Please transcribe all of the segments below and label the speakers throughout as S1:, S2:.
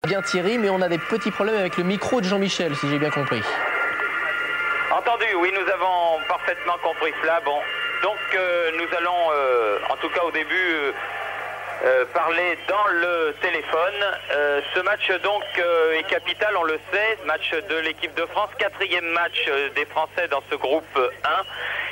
S1: Bien Thierry, mais on a des petits problèmes avec le micro de Jean-Michel, si j'ai bien compris.
S2: Entendu, oui, nous avons parfaitement compris cela. Bon, donc nous allons, en tout cas au début, parler dans le téléphone. Ce match donc est capital, on le sait, match de l'équipe de France, 4e match des Français dans ce groupe 1.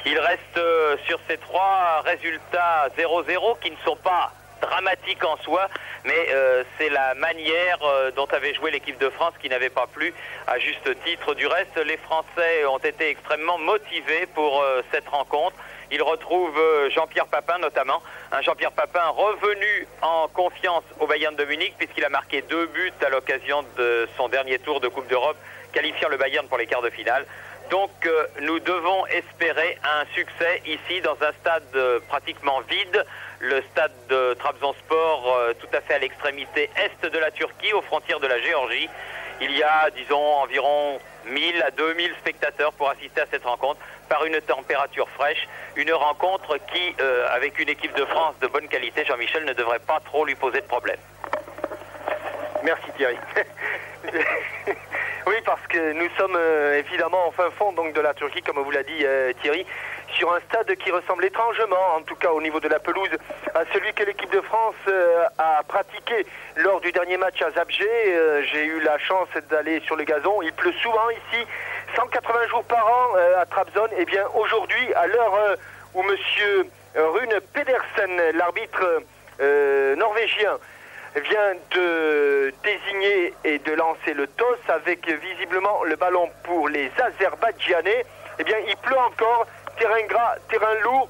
S2: Il reste sur ces 3 résultats 0-0 qui ne sont pas dramatique en soi, mais c'est la manière dont avait joué l'équipe de France qui n'avait pas plu à juste titre. Du reste, les Français ont été extrêmement motivés pour cette rencontre. Ils retrouvent Jean-Pierre Papin notamment, un Jean-Pierre Papin revenu en confiance au Bayern de Munich puisqu'il a marqué 2 buts à l'occasion de son dernier tour de Coupe d'Europe, qualifiant le Bayern pour les quarts de finale. Donc nous devons espérer un succès ici dans un stade pratiquement vide, le stade de Trabzonspor tout à fait à l'extrémité est de la Turquie, aux frontières de la Géorgie. Il y a, disons, environ 1000 à 2000 spectateurs pour assister à cette rencontre par une température fraîche. Une rencontre qui, avec une équipe de France de bonne qualité, Jean-Michel, ne devrait pas trop lui poser de problème.
S3: Merci Thierry. Oui, parce que nous sommes évidemment en fin fond donc, de la Turquie, comme vous l'a dit Thierry, sur un stade qui ressemble étrangement, en tout cas au niveau de la pelouse, à celui que l'équipe de France a pratiqué lors du dernier match à Zabrze. J'ai eu la chance d'aller sur le gazon. Il pleut souvent ici, 180 jours par an à Trabzon. Et bien aujourd'hui, à l'heure où monsieur Rune Pedersen, l'arbitre norvégien, vient de désigner et de lancer le toss avec visiblement le ballon pour les Azerbaïdjanais, eh bien il pleut encore, terrain gras, terrain lourd,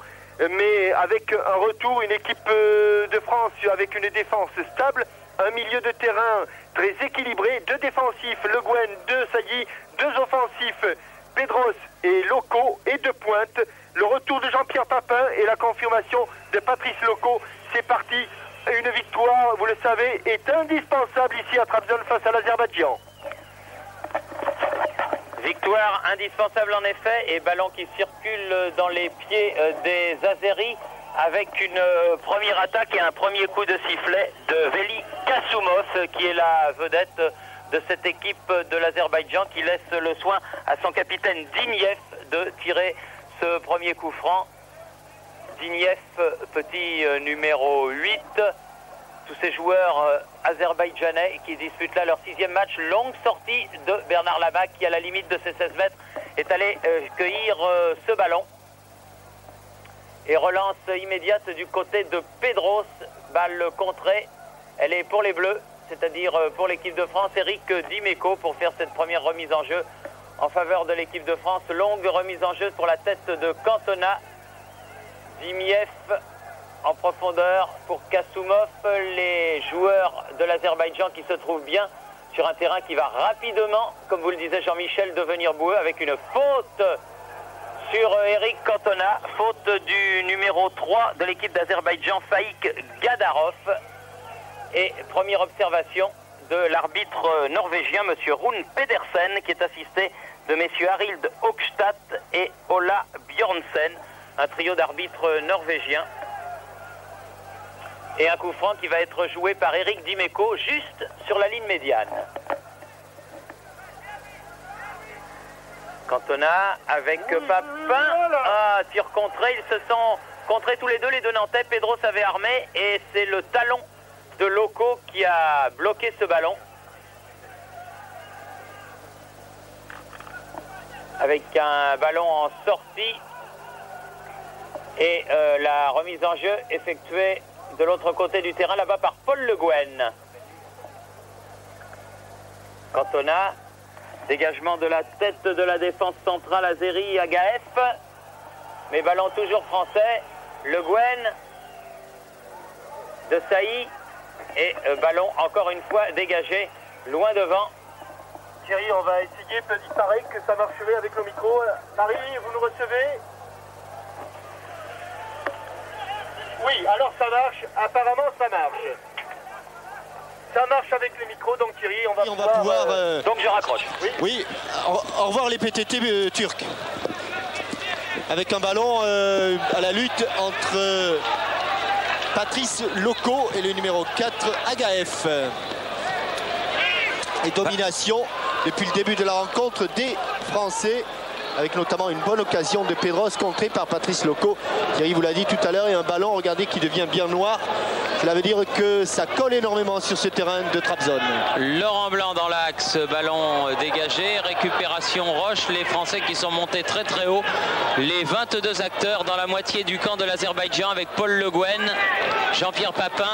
S3: mais avec un retour, une équipe de France avec une défense stable, un milieu de terrain très équilibré, 2 défensifs, Le Guen, 2 Sailly, 2 offensifs, Pedros et Loco, et 2 pointes, le retour de Jean-Pierre Papin et la confirmation de Patrice Loco. C'est parti. Une victoire, vous le savez, est indispensable ici à Trabzon face à l'Azerbaïdjan.
S2: Victoire indispensable en effet, et ballon qui circule dans les pieds des Azeris avec une première attaque et un premier coup de sifflet de Veli Kassoumov qui est la vedette de cette équipe de l'Azerbaïdjan qui laisse le soin à son capitaine Diniev de tirer ce premier coup franc. Diniev, petit numéro 8, tous ces joueurs azerbaïdjanais qui disputent là leur 6e match. Longue sortie de Bernard Lama qui à la limite de ses 16 mètres est allé cueillir ce ballon. Et relance immédiate du côté de Pedros, balle contrée, elle est pour les Bleus, c'est-à-dire pour l'équipe de France. Eric Dimeco pour faire cette première remise en jeu en faveur de l'équipe de France. Longue remise en jeu pour la tête de Cantona. Dimiev en profondeur pour Kassoumov, les joueurs de l'Azerbaïdjan qui se trouvent bien sur un terrain qui va rapidement, comme vous le disait Jean-Michel, devenir boueux avec une faute sur Eric Cantona, faute du numéro 3 de l'équipe d'Azerbaïdjan, Faik Gadarov. Et première observation de l'arbitre norvégien, monsieur Rune Pedersen, qui est assisté de messieurs Arild Hogstad et Ola Bjornsen. Un trio d'arbitres norvégiens. Et un coup franc qui va être joué par Eric Dimeco juste sur la ligne médiane. Cantona avec Papin. Ah, tir contré. Ils se sont contrés tous les deux Nantais. Pedros avait armé et c'est le talon de Loco qui a bloqué ce ballon. Avec un ballon en sortie. Et la remise en jeu effectuée de l'autre côté du terrain, là-bas par Paul Le Guen. Cantona, dégagement de la tête de la défense centrale Azeri Agaef. Mais ballon toujours français. Le Guen de Sailly. Et ballon encore une fois dégagé, loin devant.
S3: Thierry, on va essayer, il paraît que ça marcherait avec le micro. Marie, vous nous recevez ? Oui, alors ça marche, apparemment ça marche. Ça marche avec le micro, donc Thierry, on va pouvoir...
S2: Donc je raccroche.
S4: Oui, au revoir les PTT turcs. Avec un ballon à la lutte entre Patrice Loco et le numéro 4, Agaef. et domination depuis le début de la rencontre des Français, avec notamment une bonne occasion de Pedros contrée par Patrice Loco. Thierry vous l'a dit tout à l'heure, et un ballon, regardez, qui devient bien noir. Cela veut dire que ça colle énormément sur ce terrain de Trabzon.
S5: Laurent Blanc dans l'axe, ballon dégagé, récupération Roche, les Français qui sont montés très très haut. Les 22 acteurs dans la moitié du camp de l'Azerbaïdjan avec Paul Le Guen, Jean-Pierre Papin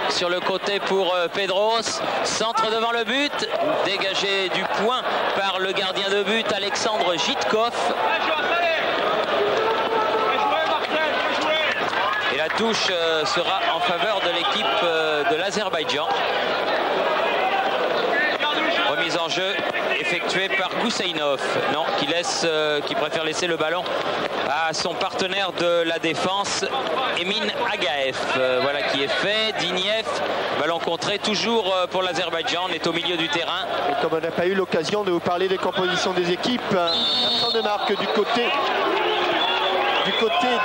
S5: sur le côté pour Pedros, centre devant le but, dégagé du point par le gardien de but Alexandre Jitkov. Et la touche sera en faveur de l'équipe de l'Azerbaïdjan. Remise en jeu effectuée par Gousseinov. Non, qui préfère laisser le ballon à son partenaire de la défense, Emin Agaev. Voilà qui est fait. Diniev, ballon contré toujours pour l'Azerbaïdjan. On est au milieu du terrain.
S4: Et comme on n'a pas eu l'occasion de vous parler des compositions des équipes, absent de marque du côté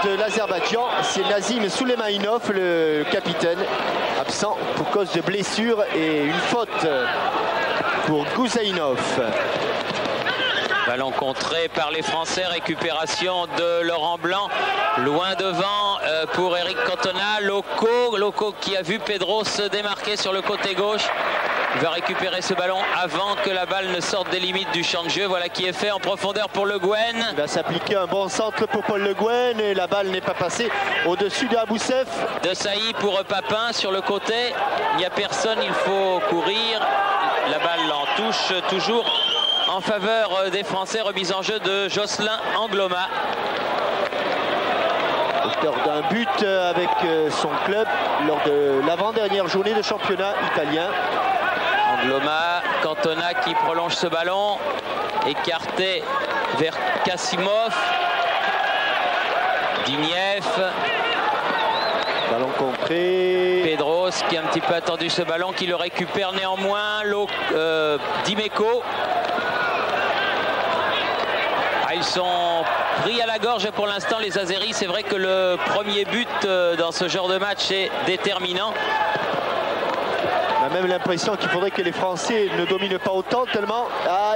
S4: de l'Azerbaïdjan, c'est Nazim Souleymanov, le capitaine, absent pour cause de blessure, et une faute pour Gousseinov.
S5: Ballon contré par les Français, récupération de Laurent Blanc, loin devant pour Eric Cantona. Loco qui a vu Pedro se démarquer sur le côté gauche. Il va récupérer ce ballon avant que la balle ne sorte des limites du champ de jeu. Voilà qui est fait en profondeur pour Le Guen.
S4: Il va s'appliquer un bon centre pour Paul Le Guen, et la balle n'est pas passée au-dessus de Aboussef.
S5: De Sailly pour Papin sur le côté. Il n'y a personne, il faut courir. La balle en touche toujours en faveur des Français. Remise en jeu de Jocelyn Angloma.
S4: Auteur d'un but avec son club lors de l'avant-dernière journée de championnat italien.
S5: Angloma, Cantona qui prolonge ce ballon, écarté vers Kassimov. Diniev.
S4: Ballon contré.
S5: Pedros qui a un petit peu attendu ce ballon, qui le récupère néanmoins. Dimeco. Ils sont pris à la gorge pour l'instant, les Azeris. C'est vrai que le premier but dans ce genre de match est déterminant.
S4: On a même l'impression qu'il faudrait que les Français ne dominent pas autant, tellement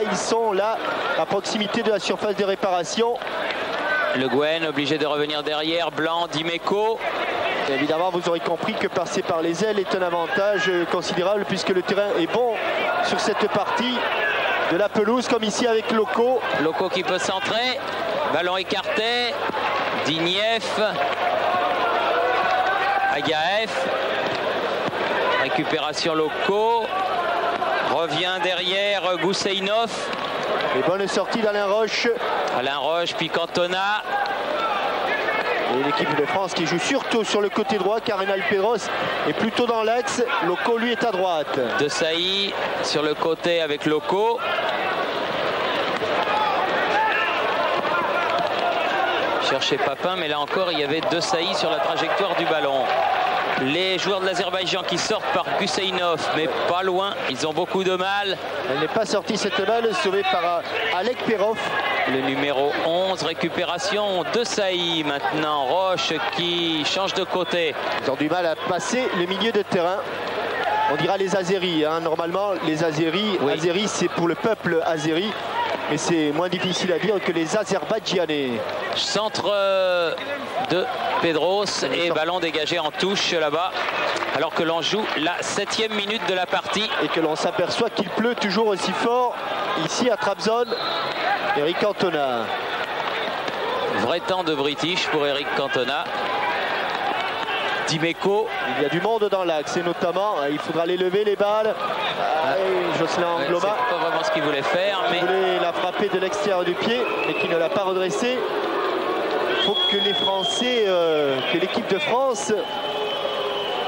S4: ils sont là à proximité de la surface de réparation.
S5: Le Guen obligé de revenir derrière. Blanc, Dimeco.
S4: Et évidemment, vous aurez compris que passer par les ailes est un avantage considérable, puisque le terrain est bon sur cette partie de la pelouse, comme ici avec Loco.
S5: Loco qui peut centrer. Ballon écarté. Diniev. Agaev. Récupération Loco. Revient derrière Gousseinov.
S4: Et bonne sortie d'Alain Roche.
S5: Alain Roche, puis Cantona.
S4: Et l'équipe de France qui joue surtout sur le côté droit, car Renal Pedros est plutôt dans l'axe. Loco, lui, est à droite.
S5: De Sailly sur le côté avec Loco. Chercher Papin, mais là encore, il y avait De Sailly sur la trajectoire du ballon. Les joueurs de l'Azerbaïdjan qui sortent par Gousseinov, mais pas loin. Ils ont beaucoup de mal.
S4: Elle n'est pas sortie, cette balle, sauvée par Alek Perov.
S5: Le numéro 11, récupération de Sailly. Maintenant, Roche qui change de côté.
S4: Ils ont du mal à passer le milieu de terrain. On dira les Azeris. Normalement, les Azeris, oui. Azeris, c'est pour le peuple azéri. Mais c'est moins difficile à dire que les Azerbaïdjanais.
S5: Centre de Pedros et ballon dégagé en touche là-bas. Alors que l'on joue la 7e minute de la partie.
S4: Et que l'on s'aperçoit qu'il pleut toujours aussi fort ici à Trabzon. Eric Cantona.
S5: Vrai temps de British pour Eric Cantona. Dimeco.
S4: Il y a du monde dans l'axe, et notamment, il faudra les lever les balles. Jocelyn Angloma.
S5: C'est pas vraiment ce qu'il voulait faire.
S4: Il voulait la frapper de l'extérieur du pied, et qui ne l'a pas redressée. Il faut que les Français, que l'équipe de France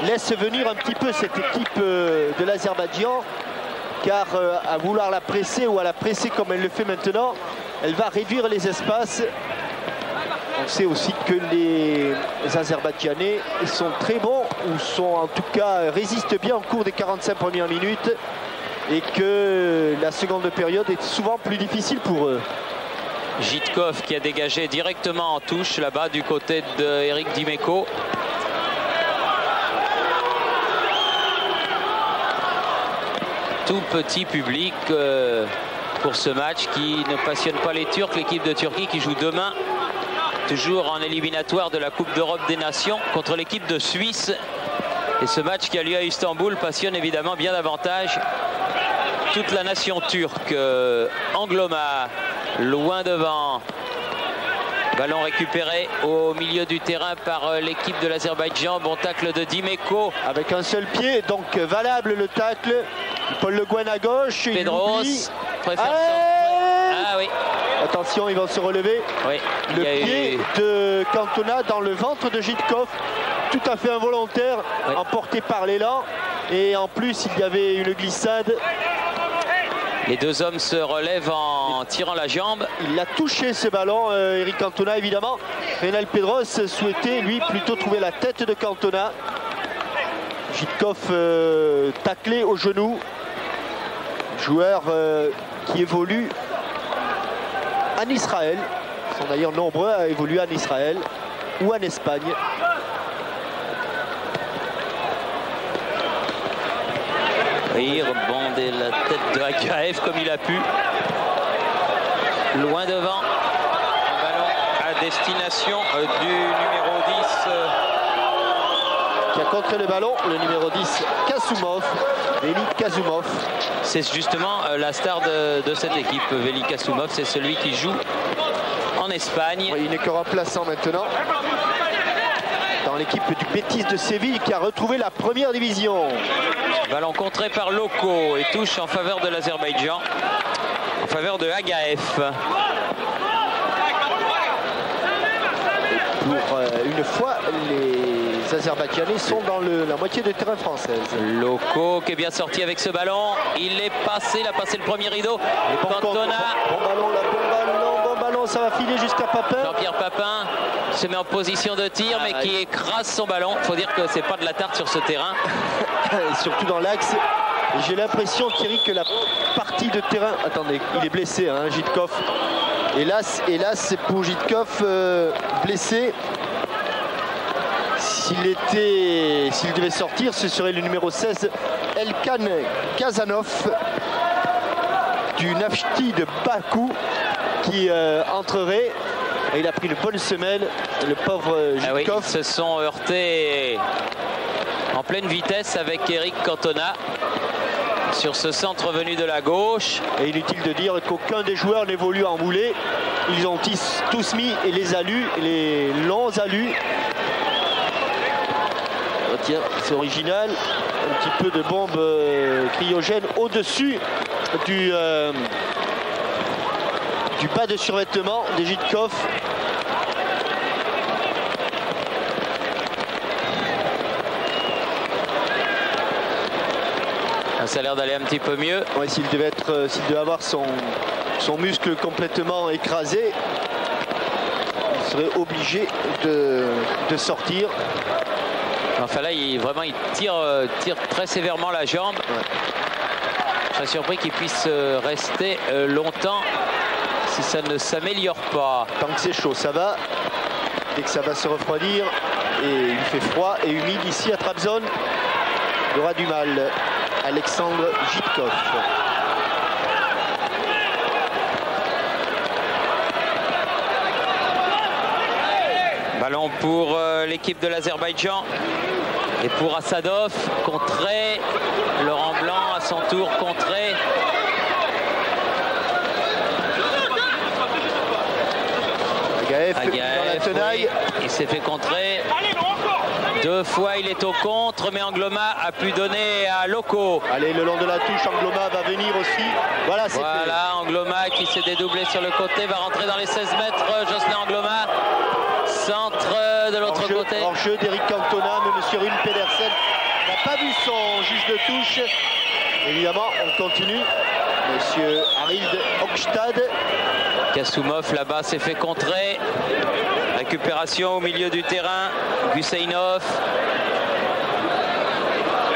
S4: laisse venir un petit peu cette équipe de l'Azerbaïdjan, car à vouloir la presser ou à la presser comme elle le fait maintenant, elle va réduire les espaces. On sait aussi que les Azerbaïdjanais sont très bons, ou sont en tout cas résistent bien au cours des 45 premières minutes, et que la seconde période est souvent plus difficile pour eux.
S5: Jitkov qui a dégagé directement en touche là-bas du côté de Eric Dimeco. tout petit public pour ce match qui ne passionne pas les Turcs. L'équipe de Turquie qui joue demain, toujours en éliminatoire de la Coupe d'Europe des Nations, contre l'équipe de Suisse. Et ce match qui a lieu à Istanbul passionne évidemment bien davantage toute la nation turque. Angloma, loin devant. Ballon récupéré au milieu du terrain par l'équipe de l'Azerbaïdjan. Bon tacle de Dimeco.
S4: Avec un seul pied, donc valable le tacle. Paul Le Guen à gauche.
S5: Pedros préfère
S4: Ah oui. Attention, il va se relever.
S5: Oui,
S4: le pied de Cantona dans le ventre de Jitkov. Tout à fait involontaire, oui. Emporté par l'élan. Et en plus, il y avait une glissade.
S5: Les deux hommes se relèvent en tirant la jambe.
S4: Il a touché ce ballon, Eric Cantona évidemment. Renal Pedros souhaitait lui plutôt trouver la tête de Cantona. Jitkov taclé au genou. Joueur qui évolue en Israël. Ils sont d'ailleurs nombreux à évoluer en Israël ou en Espagne.
S5: Il rebondait la tête de Agaev comme il a pu. Loin devant. Un ballon à destination du numéro 10.
S4: Qui a contré le ballon, le numéro 10, Kassoumov. Veli Kassoumov.
S5: C'est justement la star de cette équipe. Veli Kassoumov, c'est celui qui joue en Espagne.
S4: Oui, il n'est que remplaçant maintenant. Dans l'équipe du Betis de Séville qui a retrouvé la première division.
S5: Ballon contré par Loko et touche en faveur de l'Azerbaïdjan, en faveur de Agaev.
S4: Pour une fois, les Azerbaïdjanais sont dans la moitié de terrain française.
S5: Loko qui est bien sorti avec ce ballon. Il est passé, il a passé le premier rideau. Cantona.
S4: Bon ballon, ça va filer jusqu'à Papin.
S5: Jean-Pierre Papin se met en position de tir, mais qui écrase son ballon. Il faut dire que c'est pas de la tarte sur ce terrain.
S4: Et surtout dans l'axe. J'ai l'impression, Thierry, que la partie de terrain... Attendez, il est blessé, hein, Jitkov. Hélas, c'est pour Jitkov blessé. S'il devait sortir, ce serait le numéro 16, Elkan Kazanov, du Nafti de Bakou, qui entrerait. Et il a pris une bonne semelle, le pauvre Jitkov.
S5: Ah oui, ils se sont heurtés en pleine vitesse avec Eric Cantona sur ce centre venu de la gauche.
S4: Et inutile de dire qu'aucun des joueurs n'évolue en moulée. Ils ont tous mis les alus, les longs alus. Oh tiens, c'est original. Un petit peu de bombe cryogène au-dessus du bas de survêtement des Jitkov.
S5: Ça a l'air d'aller un petit peu mieux.
S4: Ouais, s'il devait avoir son muscle complètement écrasé, il serait obligé de sortir.
S5: Enfin là, il tire très sévèrement la jambe. Ouais. Je serais surpris qu'il puisse rester longtemps si ça ne s'améliore pas.
S4: Tant que c'est chaud, ça va. Dès que ça va se refroidir, et il fait froid et humide ici à Trabzon, il aura du mal. Alexandre Jitkov.
S5: Ballon pour l'équipe de l'Azerbaïdjan et pour Assadov, contré. Laurent Blanc à son tour contré.
S4: Agaev dans la tenaille.
S5: Oui, il s'est fait contrer. Deux fois il est au contre, mais Angloma a pu donner à Loko.
S4: Allez, le long de la touche, Angloma va venir aussi. Voilà, c'est fait.
S5: Angloma qui s'est dédoublé sur le côté, va rentrer dans les 16 mètres. Jocelyn Angloma, centre de l'autre côté.
S4: Hors-jeu d'Eric Cantona, mais M. Rune Pedersen n'a pas vu son juge de touche. Évidemment, on continue. M. Arild Hogstad.
S5: Kassoumov là-bas s'est fait contrer. Récupération au milieu du terrain. Gusseinov.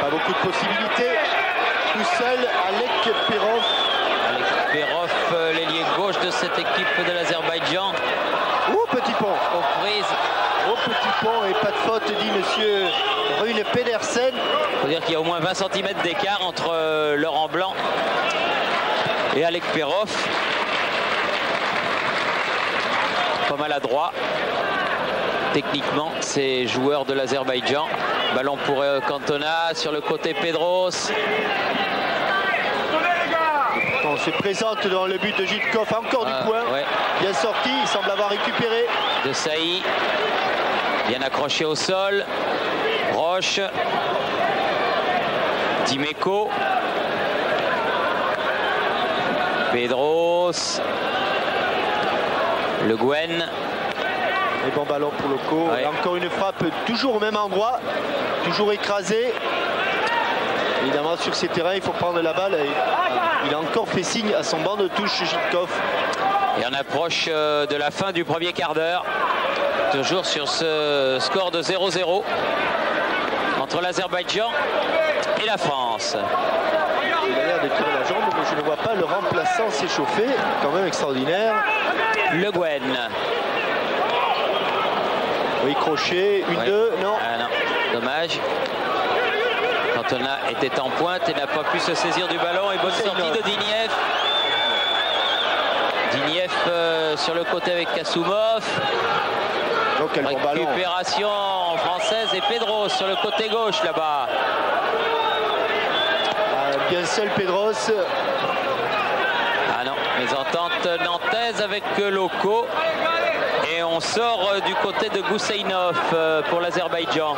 S4: Pas beaucoup de possibilités. Tout seul, Alek Perov.
S5: Alek Perov, l'ailier gauche de cette équipe de l'Azerbaïdjan.
S4: Oh, petit pont.
S5: Comprise.
S4: Oh, petit Dupont et pas de faute, dit monsieur Rune Pedersen.
S5: Il faut dire qu'il y a au moins 20 cm d'écart entre Laurent Blanc et Alec Perov. Pas maladroit techniquement ces joueurs de l'Azerbaïdjan. Ballon pour Cantona sur le côté Pedros.
S4: On se présente dans le but de Jitkov, encore du point.
S5: Ouais.
S4: Bien sorti, il semble avoir récupéré.
S5: De Sailly, bien accroché au sol. Roche, Dimeco, Pedros, Le Guen.
S4: Et bon ballon pour Loco.
S5: Ouais.
S4: Et encore une frappe, toujours au même endroit, toujours écrasé. Évidemment, sur ces terrains, il faut prendre la balle. Il a encore fait signe à son banc de touche, Jitkov.
S5: Et on approche de la fin du premier quart d'heure. Toujours sur ce score de 0-0 entre l'Azerbaïdjan et la France.
S4: Il a l'air de tirer la jambe, mais je ne vois pas le remplaçant s'échauffer. Quand même extraordinaire.
S5: Le Guen.
S4: Oui, crochet, une, deux, non.
S5: Ah non, dommage. Cantona était en pointe et n'a pas pu se saisir du ballon. Et bonne sortie de Diniev. Diniev sur le côté avec Kassoumov.
S4: Oh, quel bon ballon.
S5: Récupération française et Pedros sur le côté gauche là-bas.
S4: Bien seul Pedros.
S5: Ah non, mésentente nantaise avec Loco. Et on sort du côté de Gousseinov pour l'Azerbaïdjan.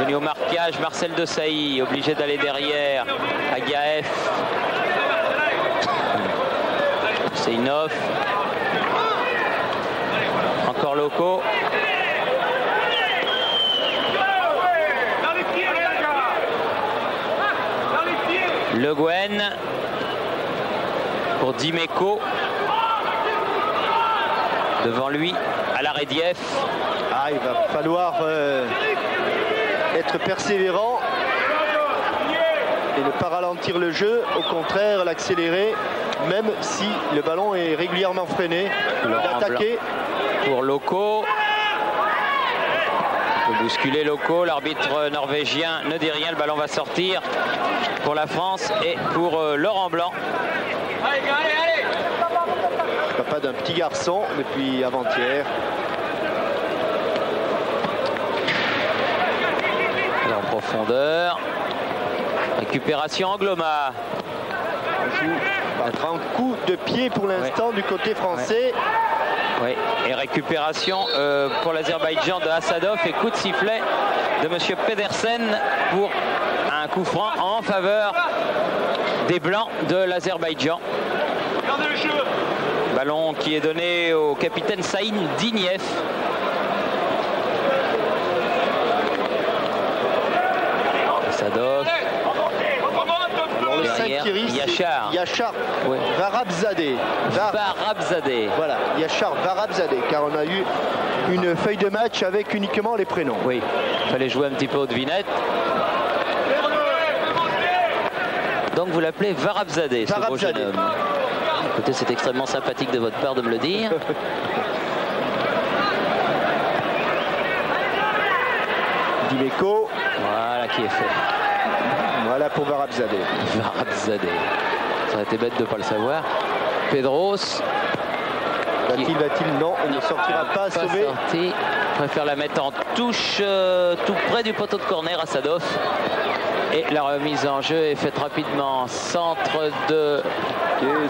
S5: Venu au marquage, Marcel Desailly, obligé d'aller derrière. Agaev. Gousseinov. Encore Loco. Le Guen pour Dimeco. Devant lui, Alarediev.
S4: Ah, il va falloir être persévérant et ne pas ralentir le jeu, au contraire l'accélérer, même si le ballon est régulièrement freiné. L'attaquer
S5: pour Loco. On peut bousculer Loco, l'arbitre norvégien ne dit rien, le ballon va sortir pour la France et pour Laurent Blanc.
S4: Papa d'un petit garçon depuis avant-hier.
S5: En profondeur. Récupération Angloma.
S4: On joue un grand coup de pied pour l'instant du côté français.
S5: Oui, et récupération pour l'Azerbaïdjan de Assadov et coup de sifflet de monsieur Pedersen pour un coup franc en faveur des Blancs de l'Azerbaïdjan. Ballon qui est donné au capitaine Saïn Diniev. Assadov.
S4: Alors le 5 qui risque, Yachar
S5: oui.
S4: Varabzadeh.
S5: Varabzadeh.
S4: Voilà, Yachar Varabzadeh, car on a eu une feuille de match avec uniquement les prénoms.
S5: Oui, il fallait jouer un petit peu aux devinettes. Donc vous l'appelez Varabzadeh, ce beau jeune homme. Écoutez, c'est extrêmement sympathique de votre part de me le dire.
S4: Dimeco.
S5: Voilà qui est fait.
S4: Voilà pour Varabzadeh.
S5: Varabzadeh. Ça aurait été bête de ne pas le savoir. Pedros.
S4: Va-t-il Non, il ne sortira pas sauvé.
S5: Sorti. Préfère la mettre en touche tout près du poteau de corner à Assadov. Et la remise en jeu est faite rapidement. Centre de...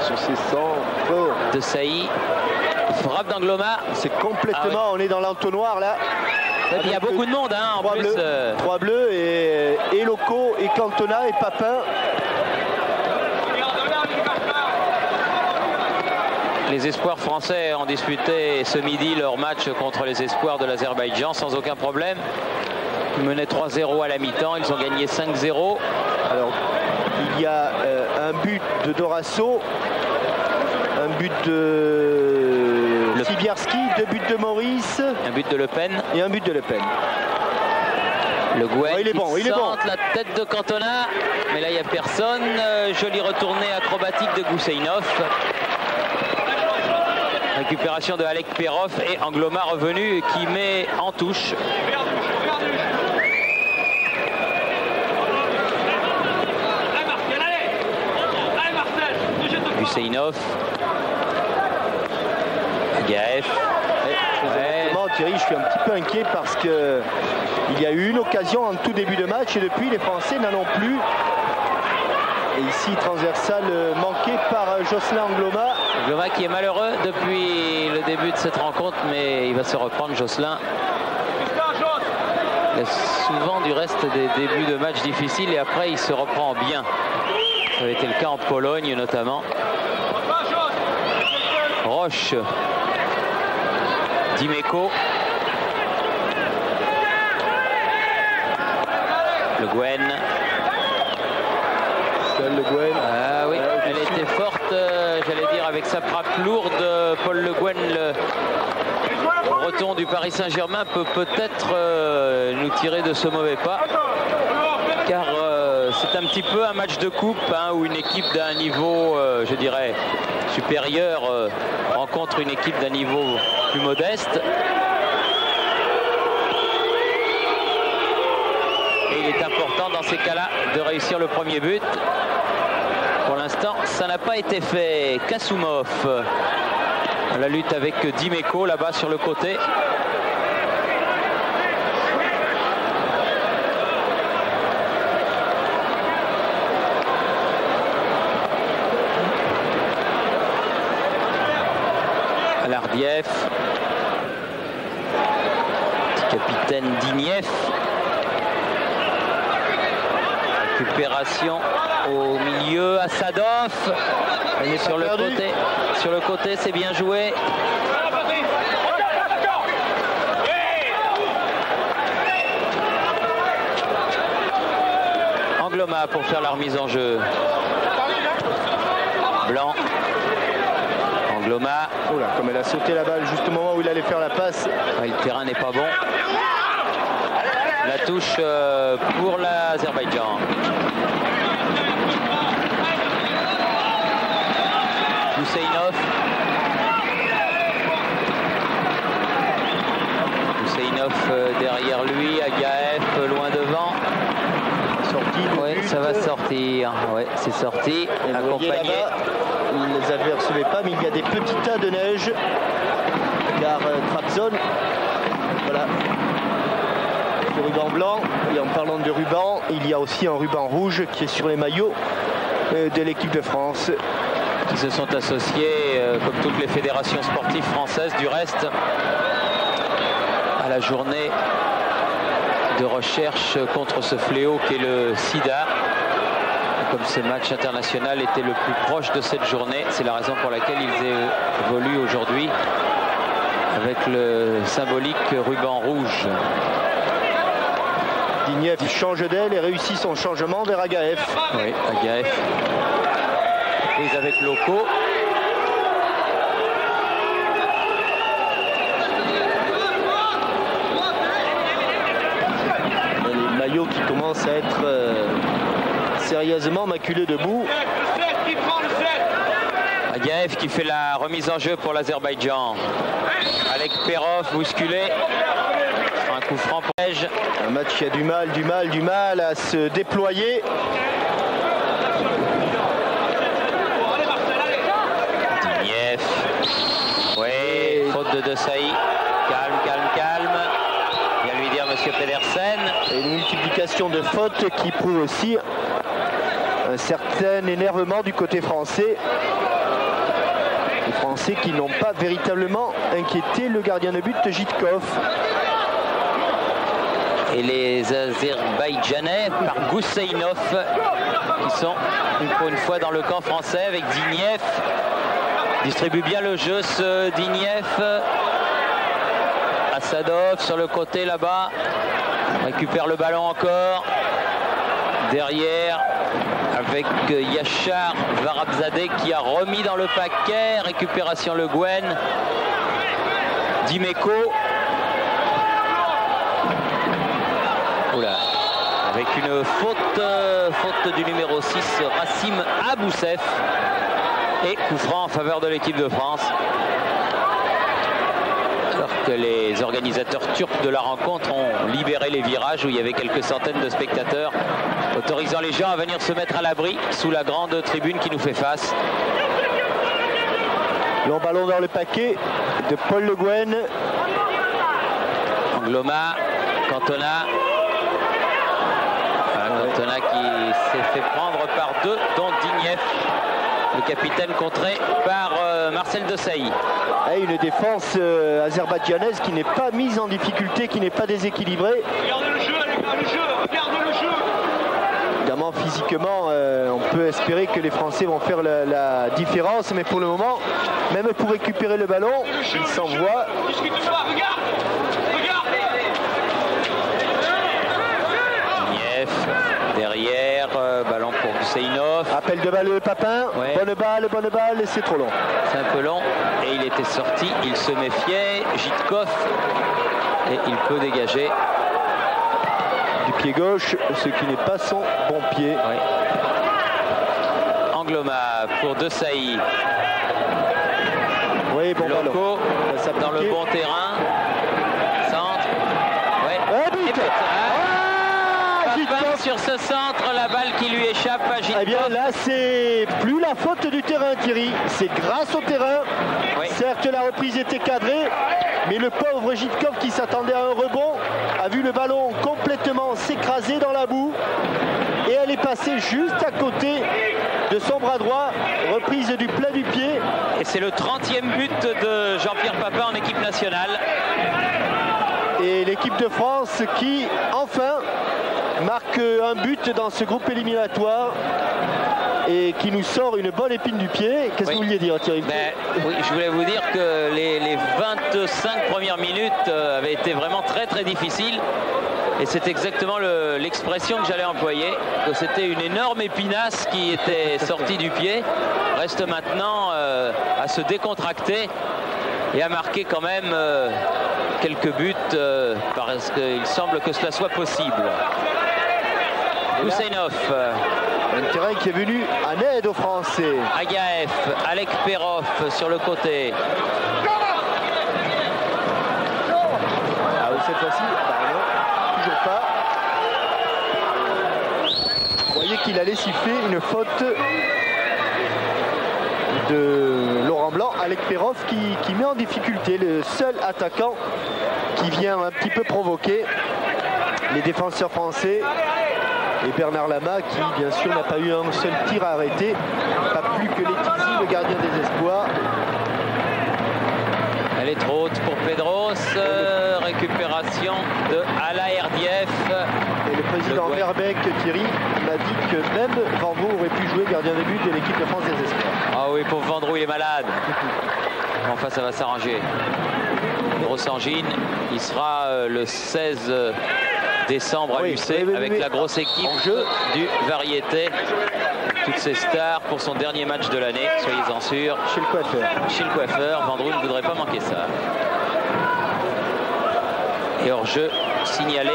S4: sur ses centres.
S5: De Sailly. Frappe d'Angloma.
S4: C'est complètement... On est dans l'entonnoir là.
S5: Il y a beaucoup de monde hein, en plus.
S4: Trois bleus et Loco et Cantona et Papin.
S5: Les espoirs français ont disputé ce midi leur match contre les espoirs de l'Azerbaïdjan sans aucun problème. Ils menaient 3-0 à la mi-temps, ils ont gagné 5-0.
S4: Alors, il y a un but de Dorasso, un but de Sibierski, 2 buts de Maurice.
S5: Un but de Le Pen.
S4: Et un but de Le Pen.
S5: Le Gouet
S4: il est bon, il est bon.
S5: La tête de Cantona, mais là il n'y a personne. Joli retourné acrobatique de Gousseinov. Récupération de Alec Perov et Angloma revenu qui met en touche. Husseinov. Gaëf.
S4: Thierry, je suis un petit peu inquiet parce que il y a eu une occasion en tout début de match et depuis les Français n'en ont plus. Et ici, transversal manqué par Jocelyn Angloma.
S5: Angloma qui est malheureux depuis le début de cette rencontre, mais il va se reprendre, Jocelyn. Il a souvent du reste des débuts de match difficiles et après il se reprend bien. Ça avait été le cas en Pologne notamment. Roche. Dimeco. Le Guen.
S4: Le Guen.
S5: Ah oui, elle était forte, j'allais dire, avec sa frappe lourde. Paul Le Guen, le breton du Paris Saint-Germain, peut-être nous tirer de ce mauvais pas. Car c'est un petit peu un match de coupe hein, où une équipe d'un niveau, je dirais, supérieur rencontre une équipe d'un niveau plus modeste. Et il est important dans ces cas-là de réussir le premier but. Pour l'instant, ça n'a pas été fait. Kassoumov, la lutte avec Dimeco là-bas sur le côté. Alardiev. Petit capitaine Digniev. Récupération au milieu, Assadov. Et sur le côté. Sur le côté, c'est bien joué. Angloma pour faire la remise en jeu. Blanc. Angloma.
S4: Oh là, comme elle a sauté la balle juste au moment où il allait faire la passe.
S5: Ouais, le terrain n'est pas bon. La touche pour l'Azerbaïdjan. Husseinov. Husseinov derrière lui, Agaev loin devant. Oui, ça va sortir. Oui, c'est sorti. Accompagné.
S4: Il ne les apercevait pas, mais il y a des petits tas de neige. Car Trabzon, voilà. Le ruban blanc. Et en parlant de ruban, il y a aussi un ruban rouge qui est sur les maillots de l'équipe de France.
S5: Qui se sont associés, comme toutes les fédérations sportives françaises du reste, à la journée de recherche contre ce fléau qu'est le sida. Comme ce match international était le plus proche de cette journée, c'est la raison pour laquelle ils évoluent aujourd'hui avec le symbolique ruban rouge.
S4: Digniev change d'aile et réussit son changement vers Agaev.
S5: Oui, Agaev. Prise avec Loco.
S4: Les maillots qui commencent à être sérieusement maculés de boue.
S5: Agaev qui fait la remise en jeu pour l'Azerbaïdjan. Alec Perov bousculé. Un coup franc pour Lège.
S4: Un match qui a du mal à se déployer.
S5: Digniev. Oui, faute de Desailly. Calme. Viens lui dire monsieur Pedersen.
S4: Et une multiplication de fautes qui prouve aussi un certain énervement du côté français. Les Français qui n'ont pas véritablement inquiété le gardien de but Jitkov.
S5: Et les Azerbaïdjanais par Husseinov qui sont pour une fois dans le camp français avec Digniev. Distribue bien le jeu ce Digniev. Assadov sur le côté là-bas. Récupère le ballon encore. Derrière avec Yachar Varabzadeh qui a remis dans le paquet. Récupération Le Guen. Dimeco. Oula. Avec une faute du numéro 6, Rassim Aboussef. Et coup franc en faveur de l'équipe de France. Alors que les organisateurs turcs de la rencontre ont libéré les virages où il y avait quelques centaines de spectateurs, autorisant les gens à venir se mettre à l'abri sous la grande tribune qui nous fait face.
S4: Long ballon dans le paquet de Paul Le Guen.
S5: Angloma, Cantona. Cantona qui s'est fait prendre par deux, dont Dignev, le capitaine, contré par Marcel Desailly.
S4: Et une défense azerbaïdjanaise qui n'est pas mise en difficulté, qui n'est pas déséquilibrée.
S6: Regardez le jeu, les gars, le jeu, regardez le jeu.
S4: Évidemment, physiquement, on peut espérer que les Français vont faire la différence, mais pour le moment, même pour récupérer le ballon, ils s'envoient.
S6: Discute pas, regarde.
S5: Derrière, ballon pour Husseinov.
S4: Appel de balle Papin,
S5: ouais.
S4: Bonne balle, et c'est trop long.
S5: C'est un peu long, et il était sorti, il se méfiait, Jitkov, et il peut dégager.
S4: Du pied gauche, ce qui n'est pas son bon pied.
S5: Ouais. Angloma pour Desailly.
S4: Oui, bon ballon.
S5: Dans le bon terrain. Centre. Ouais.
S4: but.
S5: Papin sur ce centre, la balle qui lui échappe à Jitkov.
S4: Eh bien là, c'est plus la faute du terrain, Thierry. C'est grâce au terrain.
S5: Oui.
S4: Certes, la reprise était cadrée, mais le pauvre Jitkov qui s'attendait à un rebond a vu le ballon complètement s'écraser dans la boue. Et elle est passée juste à côté de son bras droit, reprise du plat du pied.
S5: Et c'est le 30e but de Jean-Pierre Papin en équipe nationale.
S4: Et l'équipe de France qui, enfin, marque un but dans ce groupe éliminatoire et qui nous sort une bonne épine du pied. Qu'est-ce que vous vouliez dire, Thierry?
S5: Oui, je voulais vous dire que les 25 premières minutes avaient été vraiment très très difficiles. Et c'est exactement l'expression que j'allais employer, que c'était une énorme épinasse qui était sortie du pied. Reste maintenant à se décontracter et à marquer quand même quelques buts parce qu'il semble que cela soit possible. Husseinov.
S4: Un terrain qui est venu en aide aux Français.
S5: Agaev, Alek Perov sur le côté.
S4: Ah oui, cette fois-ci, non, toujours pas. Vous voyez qu'il allait siffler une faute de Laurent Blanc. Alek Perov qui met en difficulté le seul attaquant qui vient un petit peu provoquer les défenseurs français. Et Bernard Lama qui bien sûr n'a pas eu un seul tir à arrêter, pas plus que Letizi, le gardien des espoirs.
S5: Elle est trop haute pour Pedros, récupération de Ala Erdiev.
S4: Et le président Verbeek, Thierry, m'a dit que même Vandroux aurait pu jouer gardien de but de l'équipe de France des espoirs.
S5: Ah oui, pauvre Vandroux, il est malade. Enfin, ça va s'arranger. Grossangine, il sera le 16 décembre à l'UC avec la grosse équipe du Variété. Toutes ces stars pour son dernier match de l'année, soyez-en sûrs.
S4: Chez le coiffeur.
S5: Chez le coiffeur, Vandroux ne voudrait pas manquer ça. Et hors-jeu signalé.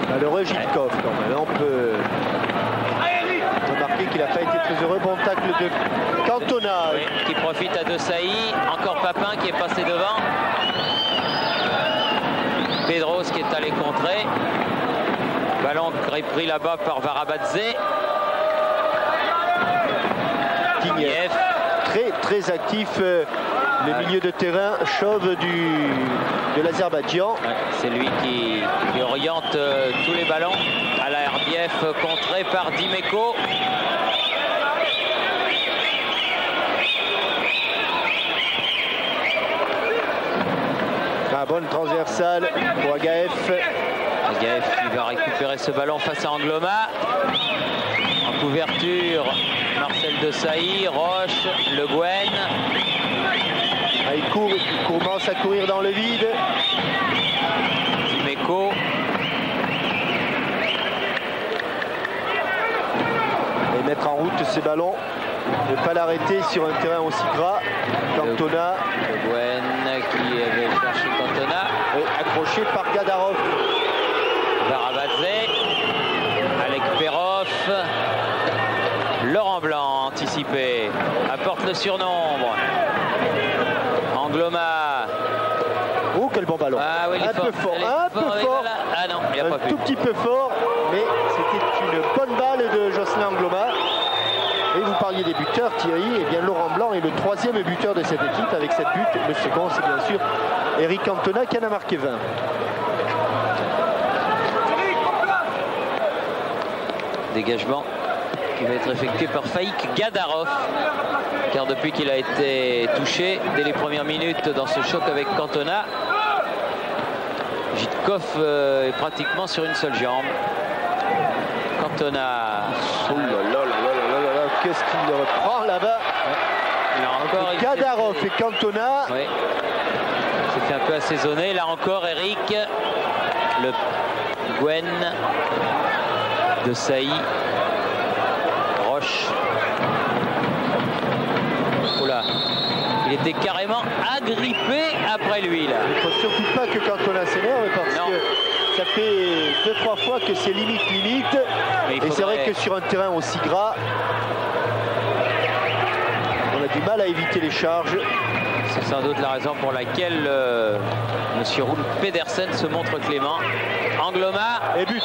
S4: Malheureux Jitkov quand même. On peut remarquer qu'il n'a pas été très heureux. Bon tacle de Cantona.
S5: Oui, qui profite à Desailly. Encore Papin qui est passé devant. Pedros qui est allé contrer. Ballon repris là-bas par Varabadze.
S4: Dignev. Très actif. Le milieu de terrain chauve de l'Azerbaïdjan.
S5: Ouais, c'est lui qui oriente tous les ballons. Ala Erdiev contré par Dimeco.
S4: Bonne transversale pour Agaev.
S5: Agaev qui va récupérer ce ballon face à Angloma. En couverture, Marcel Desailly, Roche, Le Guen.
S4: Il commence à courir dans le vide.
S5: Dimeco.
S4: Et mettre en route ces ballons. Ne pas l'arrêter sur un terrain aussi gras. Cantona.
S5: Le Guen qui avait cherché Cantona.
S4: Et accroché par Gadarov.
S5: Varabadze. Alek Perov. Laurent Blanc anticipé. de surnombre. Angloma.
S4: Oh, quel bon ballon.
S5: Ah oui,
S4: un peu fort. Un peu fort.
S5: Ah non, il n'a pas pu.
S4: Un tout petit peu fort, mais c'était une bonne balle de Jocelyn Angloma. Et vous parliez des buteurs, Thierry. Et bien Laurent Blanc est le 3e buteur de cette équipe avec 7 buts. Le second, c'est bien sûr Eric Cantona qui en a marqué 20.
S5: Dégagement qui va être effectué par Faïk Gadarov, car depuis qu'il a été touché dès les premières minutes dans ce choc avec Cantona, Jitkov est pratiquement sur une seule jambe. Cantona.
S4: Oh là là là là là là, qu'est-ce qu'il reprend là-bas. Gadarov et Cantona.
S5: Oui. C'était un peu assaisonné. Là encore, Eric. Le Gwen de Sailly. Roche. Oula. Il était carrément agrippé après lui là.
S4: Il ne faut surtout pas que Cantona s'énerve parce que ça fait 2-3 fois que c'est limite. Et c'est vrai que sur un terrain aussi gras, on a du mal à éviter les charges.
S5: C'est sans doute la raison pour laquelle Monsieur Roel Pedersen se montre clément. Angloma.
S4: Et but.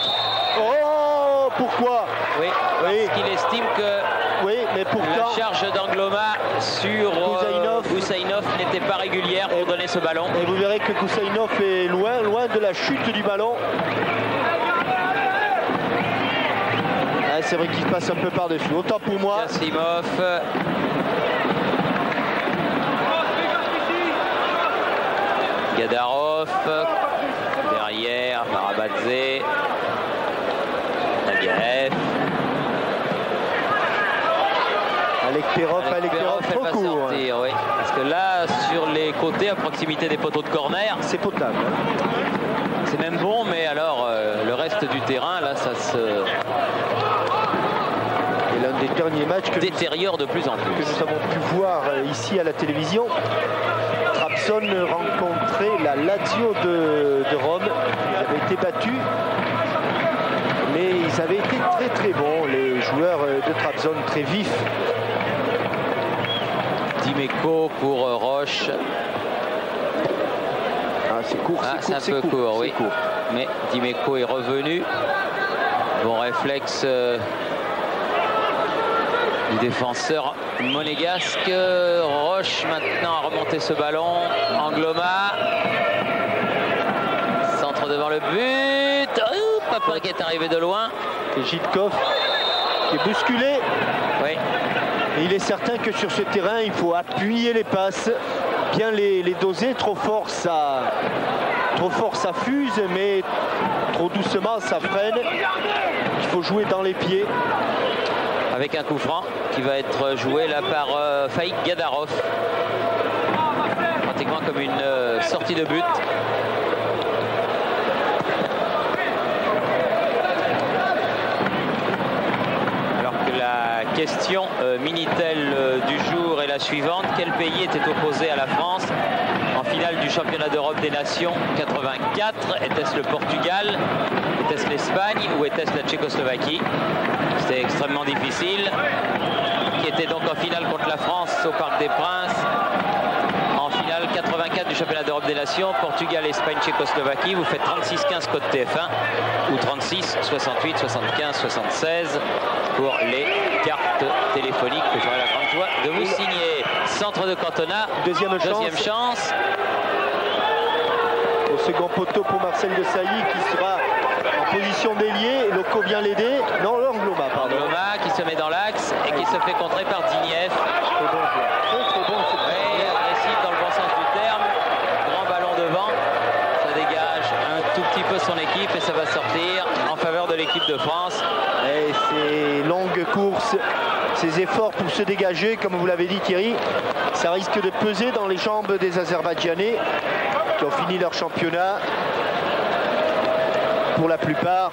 S4: Oh, pourquoi?
S5: Oui, parce qu'il estime que
S4: mais pourtant,
S5: la charge d'Angloma sur Goussainov n'était pas régulière pour donner ce ballon.
S4: Et vous verrez que Goussainov est loin de la chute du ballon. C'est vrai qu'il passe un peu par-dessus. Autant pour moi.
S5: Gassimov. Gadarov. Derrière, Barabadze. Nabiev.
S4: Alekperov trop court.
S5: Sortir, oui. Parce que là, sur les côtés, à proximité des poteaux de corner,
S4: c'est potable.
S5: C'est même bon, mais alors le reste du terrain, là, ça se...
S4: Et l'un des derniers matchs que
S5: détériore de plus en plus.
S4: Que nous avons pu voir ici à la télévision. Trabzon rencontrait la Lazio de Rome. Ils avaient été battus. Mais ils avaient été très très bons, les joueurs de Trabzon, très vifs.
S5: Dimeco pour Roche.
S4: C'est court,
S5: c'est un peu court, oui. Court. Mais Dimeco est revenu. Bon réflexe du défenseur monégasque. Roche maintenant a remonté ce ballon. Angloma. Centre devant le but. Papin qui est arrivé de loin.
S4: Et Jitkov qui est bousculé.
S5: Oui.
S4: Et il est certain que sur ce terrain, il faut appuyer les passes, bien les doser. Trop fort, ça fuse, mais trop doucement, ça freine. Il faut jouer dans les pieds.
S5: Avec un coup franc qui va être joué là par Faïk Gadarov. Pratiquement comme une sortie de but. Question Minitel du jour est la suivante. Quel pays était opposé à la France en finale du championnat d'Europe des Nations 84? Était-ce le Portugal? Était-ce l'Espagne ou était-ce la Tchécoslovaquie? C'était extrêmement difficile. Qui était donc en finale contre la France au Parc des Princes? En finale 84 du championnat d'Europe des Nations, Portugal, Espagne, Tchécoslovaquie. Vous faites 36-15 code TF1 ou 36 68 75 76 pour les cartes téléphoniques que j'aurai la grande joie de vous signer. Centre de Cantona,
S4: deuxième chance. Au second poteau pour Marcel de Sailly qui sera en position d'ailier. Loco vient l'aider. Non, Angloma, pardon.
S5: Angloma qui se met dans l'axe et qui se fait contrer par Dignev.
S4: Très bon joueur. Très bon.
S5: Oui, agressif dans le bon sens du terme. Grand ballon devant. Ça dégage un tout petit peu son équipe et ça va sortir en faveur de l'équipe de France.
S4: Et ces longues courses, ces efforts pour se dégager, comme vous l'avez dit Thierry, ça risque de peser dans les jambes des Azerbaïdjanais qui ont fini leur championnat pour la plupart.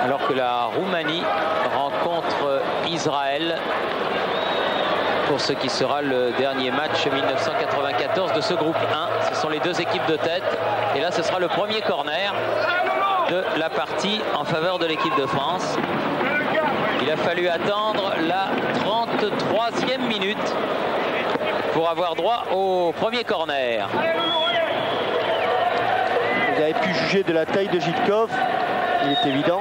S5: Alors que la Roumanie rencontre Israël pour ce qui sera le dernier match 1994 de ce groupe 1. Ce sont les deux équipes de tête. Et là, ce sera le premier corner de la partie en faveur de l'équipe de France. Il a fallu attendre la 33e minute pour avoir droit au premier corner.
S4: Vous avez pu juger de la taille de Jitkov. Il est évident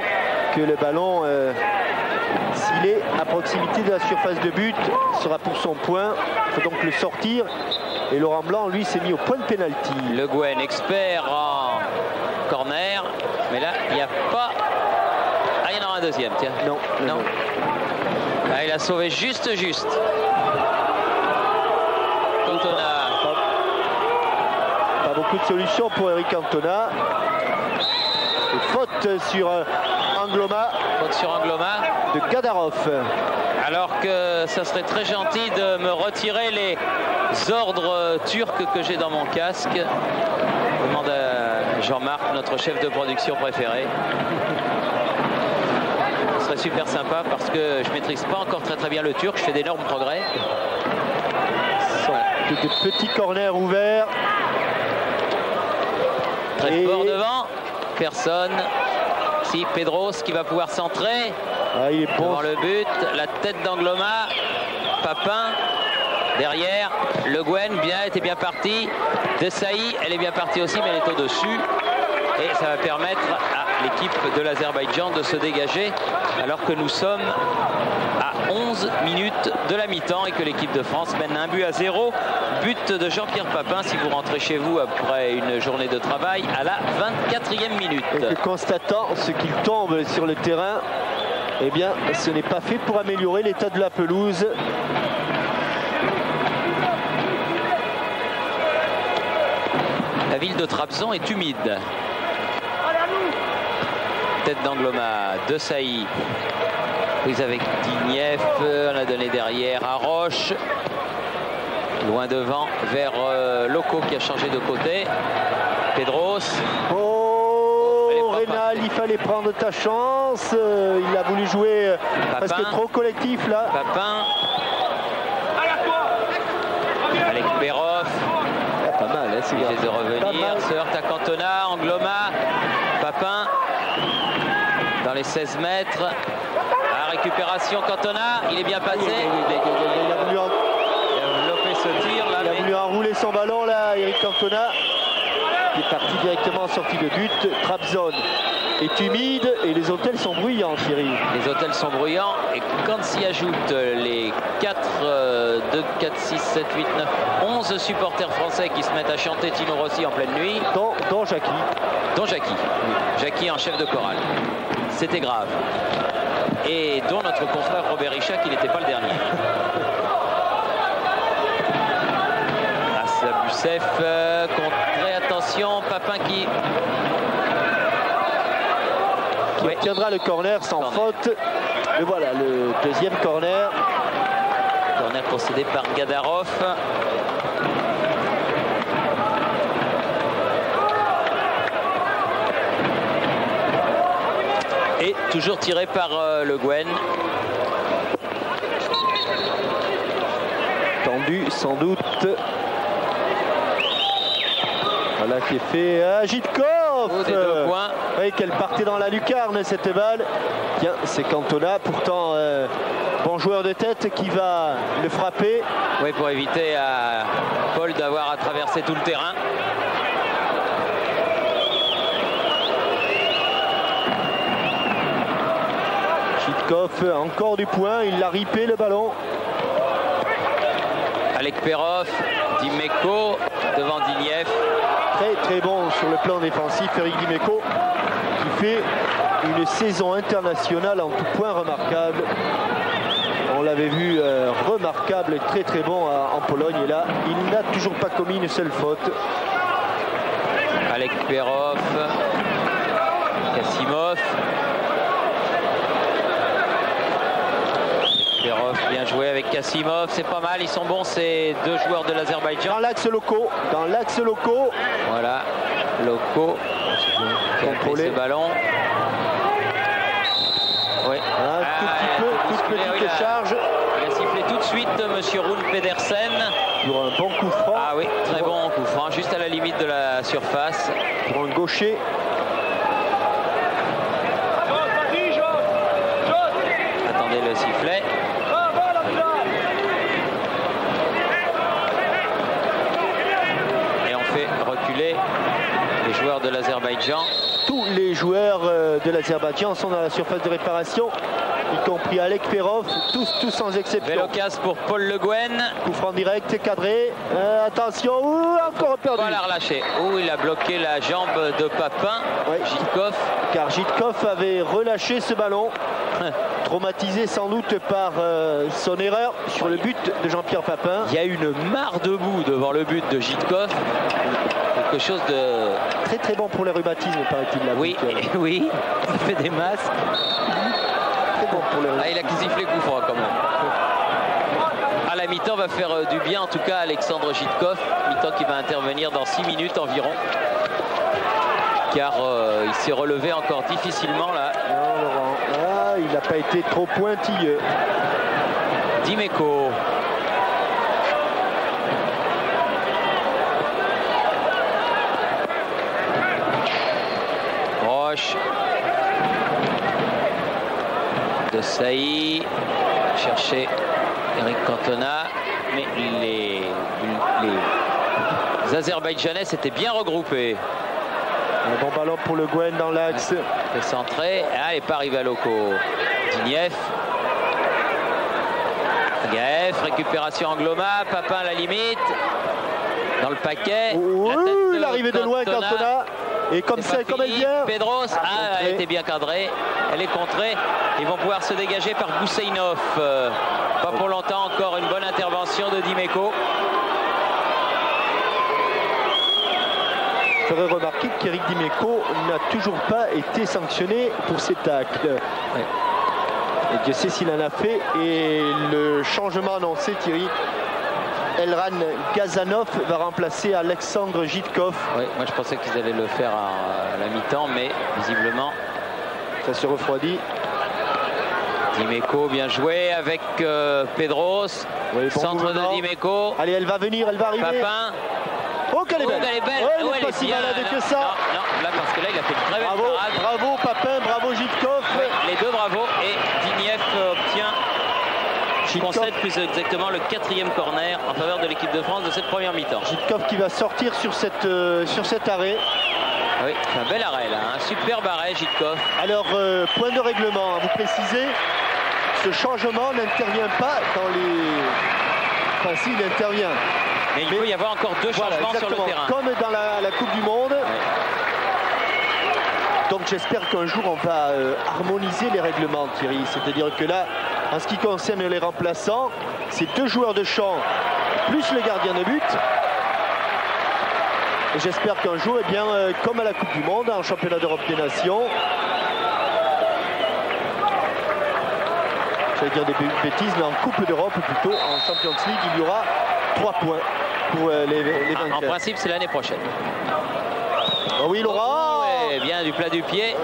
S4: que le ballon, s'il est à proximité de la surface de but, sera pour son point. Il faut donc le sortir. Et Laurent Blanc, lui, s'est mis au point de pénalty.
S5: Le Guen, expert en corner. Mais là, il n'y a pas... Ah, il y en aura un deuxième, tiens.
S4: Non.
S5: Non. Ah, il a sauvé juste. Cantona.
S4: Pas beaucoup de solutions pour Eric Cantona. Et faute sur Angloma.
S5: Faute sur Angloma.
S4: De Gadarov.
S5: Alors que ça serait très gentil de me retirer les ordres turcs que j'ai dans mon casque. Je demande à Jean-Marc, notre chef de production préféré. Ce serait super sympa parce que je maîtrise pas encore très bien le turc. Je fais d'énormes progrès.
S4: Des petits corners ouverts.
S5: Très fort devant. Personne. Si, Pedros qui va pouvoir centrer.
S4: Ah, il est bon.
S5: Devant le but. La tête d'Angloma. Papin. Derrière. Le Guen était bien parti. Desailly, elle est bien partie aussi, mais elle est au-dessus. Et ça va permettre à l'équipe de l'Azerbaïdjan de se dégager alors que nous sommes à 11 minutes de la mi-temps et que l'équipe de France mène 1-0. But de Jean-Pierre Papin si vous rentrez chez vous après une journée de travail à la 24e minute.
S4: Et que constatant ce qu'il tombe sur le terrain, eh bien ce n'est pas fait pour améliorer l'état de la pelouse.
S5: La ville de Trabzon est humide. Tête d'Angloma, Desailly. Prise avec Dignev, on a donné derrière à Roche. Loin devant vers Loco qui a changé de côté. Pedros.
S4: Oh, Rénal, il fallait prendre ta chance. Il a voulu jouer presque trop collectif là.
S5: Papin. Alec Perov.
S4: Pas mal, hein, c'est
S5: bien. De revenir, se heurte à Cantona, Angloma, Papin dans les 16 mètres. À récupération Cantona, il est bien passé.
S4: Il a voulu
S5: développer ce tir là.
S4: Il a voulu enrouler son ballon là, Eric Cantona. Il est parti directement en sortie de but. Trabzon est humide et les hôtels sont bruyants, Thierry.
S5: Les hôtels sont bruyants et quand s'y ajoutent les 4, 2, 4, 6, 7, 8, 9, 11 supporters français qui se mettent à chanter Tino Rossi en pleine nuit.
S4: Dont Jackie.
S5: Dont Jackie. Jackie en chef de chorale. C'était grave. Et dont notre confrère Robert Richat qui n'était pas le dernier. Youssef, contré, attention, Papin qui
S4: obtiendra le corner sans faute. Et voilà le deuxième corner.
S5: Corner concédé par Gadarov. Et toujours tiré par Le Guen.
S4: Tendu sans doute. Voilà qui est fait à Jitkov.
S5: Des 2 points.
S4: Oui, qu'elle partait dans la lucarne cette balle. Tiens, c'est Cantona, pourtant bon joueur de tête qui va le frapper.
S5: Oui, pour éviter à Paul d'avoir à traverser tout le terrain.
S4: Jitkov, encore du point, il l'a ripé le ballon.
S5: Alec Perov, Dimeco devant Dignev.
S4: Très bon sur le plan défensif, Eric Dimeco qui fait une saison internationale en tout point remarquable. On l'avait vu remarquable, très bon en Pologne et là il n'a toujours pas commis une seule faute.
S5: Alec Perov, Kassimov. Perov bien joué avec Kassimov, c'est pas mal, ils sont bons ces deux joueurs de l'Azerbaïdjan.
S4: Dans l'axe Loco, Voilà,
S5: Loco qui a pris ce ballon. Oui.
S4: Toute petite charge.
S5: Il a sifflé tout de suite monsieur Rune Pedersen.
S4: Pour un bon coup franc.
S5: Ah oui, très bon coup franc, juste à la limite de la surface.
S4: Pour un gaucher.
S5: Les joueurs de l'Azerbaïdjan.
S4: Tous les joueurs de l'Azerbaïdjan sont dans la surface de réparation, y compris Alek Perov, tous sans exception.
S5: Vélocasse pour Paul Le Guen.
S4: Coup franc direct, cadré. Attention, encore perdu.
S5: Voilà, relâché. Oh, il a bloqué la jambe de Papin.
S4: Ouais.
S5: Jitkov.
S4: Car Jitkov avait relâché ce ballon, traumatisé sans doute par son erreur sur le but de Jean-Pierre Papin.
S5: Il y a une mare debout devant le but de Jitkov. Quelque chose de...
S4: Très très bon pour les rhumatismes, paraît-il.
S5: Oui, oui, il fait des masses.
S4: Très bon pour les rhumatismes.
S5: Ah, il a sifflé coup franc quand même. À la mi-temps va faire du bien en tout cas Alexandre Jitkov. Mi-temps qui va intervenir dans 6 minutes environ. Car il s'est relevé encore difficilement là.
S4: Non, Laurent. Ah, il n'a pas été trop pointilleux.
S5: Dimeco. Roche. De Sailly. Chercher Eric Cantona. Mais les Azerbaïdjanais s'étaient bien regroupés.
S4: Un bon ballon pour Le Guen dans l'axe.
S5: Le centré. Ah, et pas arrivé à Loco. Dignev. Gaëf, récupération Angloma. Papin à la limite. Dans le paquet.
S4: L'arrivée de loin, Cantona. Et comme ça, comme elle vient.
S5: Pedros, elle était bien cadrée. Elle est contrée. Ils vont pouvoir se dégager par Gousseinov. Pas pour longtemps encore, une bonne intervention de Dimeco.
S4: J'aurais remarqué qu'Éric Dimeco n'a toujours pas été sanctionné pour ses tacles.
S5: Ouais.
S4: Et Dieu sait s'il en a fait. Et le changement annoncé, Thierry, Elran Gazanov va remplacer Alexandre Jitkov.
S5: Oui, moi je pensais qu'ils allaient le faire à la mi-temps, mais visiblement
S4: ça se refroidit.
S5: Dimeco bien joué avec Pedros.
S4: Oui, bon
S5: centre
S4: mouvement.
S5: de Dimeco.
S4: Allez, elle va venir, elle va arriver.
S5: Papin.
S4: Oh, qu'elle est belle.
S5: Elle est belle.
S4: Elle n'est pas si malade que ça.
S5: Non, là parce que là il a fait une très belle
S4: Bravo,
S5: parade.
S4: bravo Papin, bravo Jitkov.
S5: Oui, les deux bravos et Dignev obtient, je concède plus exactement le 4e corner en faveur de l'équipe de France de cette première mi-temps.
S4: Jitkov qui va sortir sur cet arrêt.
S5: Oui, c'est un bel arrêt là, un superbe arrêt Jitkov.
S4: Alors, point de règlement, vous précisez, ce changement n'intervient pas dans les... Enfin si, il intervient.
S5: Mais il peut y avoir encore 2 changements sur le terrain.
S4: Comme dans la Coupe du Monde.
S5: Oui.
S4: Donc j'espère qu'un jour on va harmoniser les règlements, Thierry. C'est-à-dire que là, en ce qui concerne les remplaçants, c'est 2 joueurs de champ plus le gardien de but. Et j'espère qu'un jour, eh bien, comme à la Coupe du Monde, en championnat d'Europe des Nations, j'allais dire des bêtises, mais en Coupe d'Europe, plutôt en Champions League, il y aura 3 points pour les vainqueurs.
S5: En principe, c'est l'année prochaine.
S4: Oh oui, Laurent.
S5: Ouais, bien du plat du pied.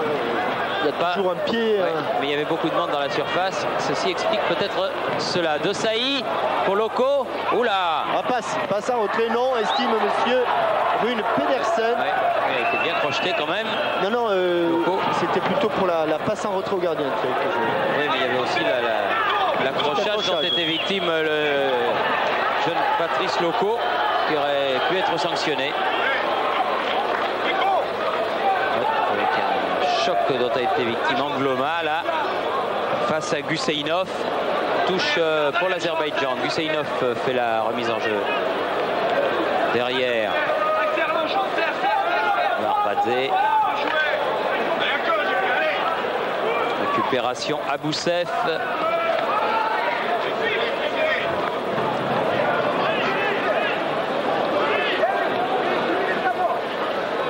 S5: Il y a pas...
S4: Toujours un pied.
S5: Mais il y avait beaucoup de monde dans la surface. Ceci explique peut-être cela. De Sailly pour Loco. Oula.
S4: Passe en retrait, non, estime monsieur Rune Pedersen.
S5: Ouais, il était bien crocheté quand même.
S4: Non, c'était plutôt pour la passe en retrait au gardien.
S5: Oui, mais il y avait aussi l'accrochage dont était victime le jeune Patrice Loco, qui aurait pu être sanctionné. Avec un choc dont a été victime Angloma là, face à Gousseinov. Touche pour l'Azerbaïdjan. Gousseinov fait la remise en jeu. Derrière. Barbadze. Récupération Aboussef.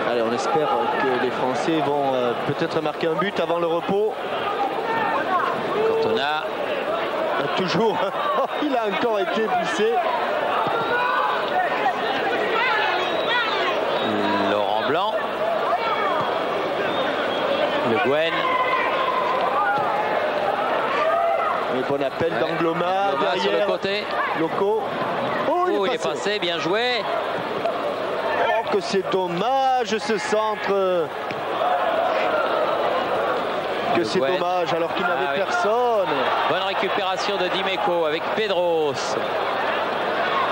S4: Allez, on espère que les Français vont peut-être marquer un but avant le repos.
S5: Cantona.
S4: Toujours, il a encore été poussé.
S5: Laurent Blanc. Le Guen.
S4: Un bon appel d'Angloma derrière.
S5: Sur le côté.
S4: Loco.
S5: Oh, il est passé, bien joué.
S4: Oh, que c'est dommage ce centre. Que c'est dommage alors qu'il n'avait personne.
S5: Bonne récupération de Dimeco avec Pedros.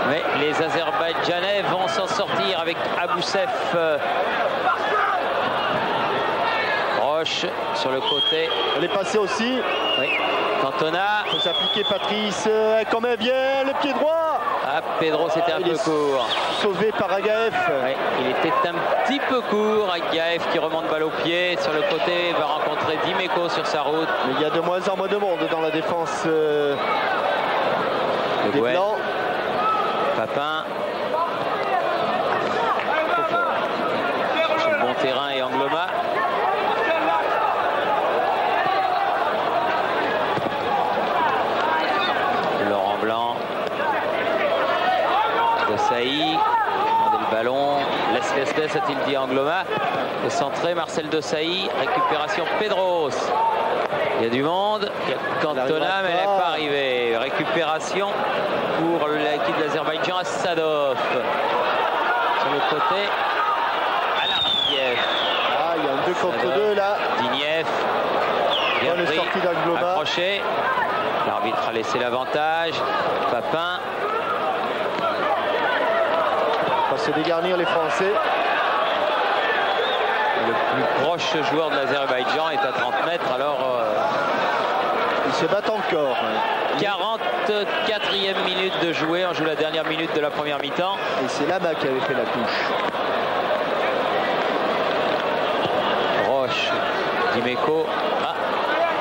S5: Mais les Azerbaïdjanais vont s'en sortir avec Aboussef. Roche sur le côté.
S4: Elle est passée aussi.
S5: Oui. Cantona.
S4: Il faut s'appliquer Patrice. Quand même bien, le pied droit.
S5: Ah, Pedro, c'était un peu court.
S4: Sauvé par Agaef.
S5: Oui, il était un petit peu court. Agaef qui remonte balle au pied. Sur le côté, va rencontrer Dimeco sur sa route.
S4: Mais il y a de moins en moins de monde dans la défense des
S5: Gwen.
S4: Blancs.
S5: Papin. Sur le bon terrain et Angloma. Laurent Blanc. Desailly. Demandé le ballon. Laisse, a-t-il dit Angloma. Et centré Marcel Desailly. Récupération Pedros. Il y a du monde. Il y a Cantona, mais elle n'est pas arrivée. Récupération pour l'équipe d'Azerbaïdjan à Sadov. Sur le côté, Alariev.
S4: Ah, il y a un 2 contre 2 là.
S5: Dignev. Bien
S4: Bonne
S5: pris.
S4: sortie d'Angloma.
S5: Accroché. L'arbitre a laissé l'avantage. Papin.
S4: On va se dégarnir les Français.
S5: Le plus proche joueur de l'Azerbaïdjan est à 30 mètres. Alors,
S4: ils se battent encore.
S5: 44e minute de jouer. On joue la dernière minute de la première mi-temps.
S4: Et c'est Lama qui avait fait la touche.
S5: Roche, Dimeco. Ah,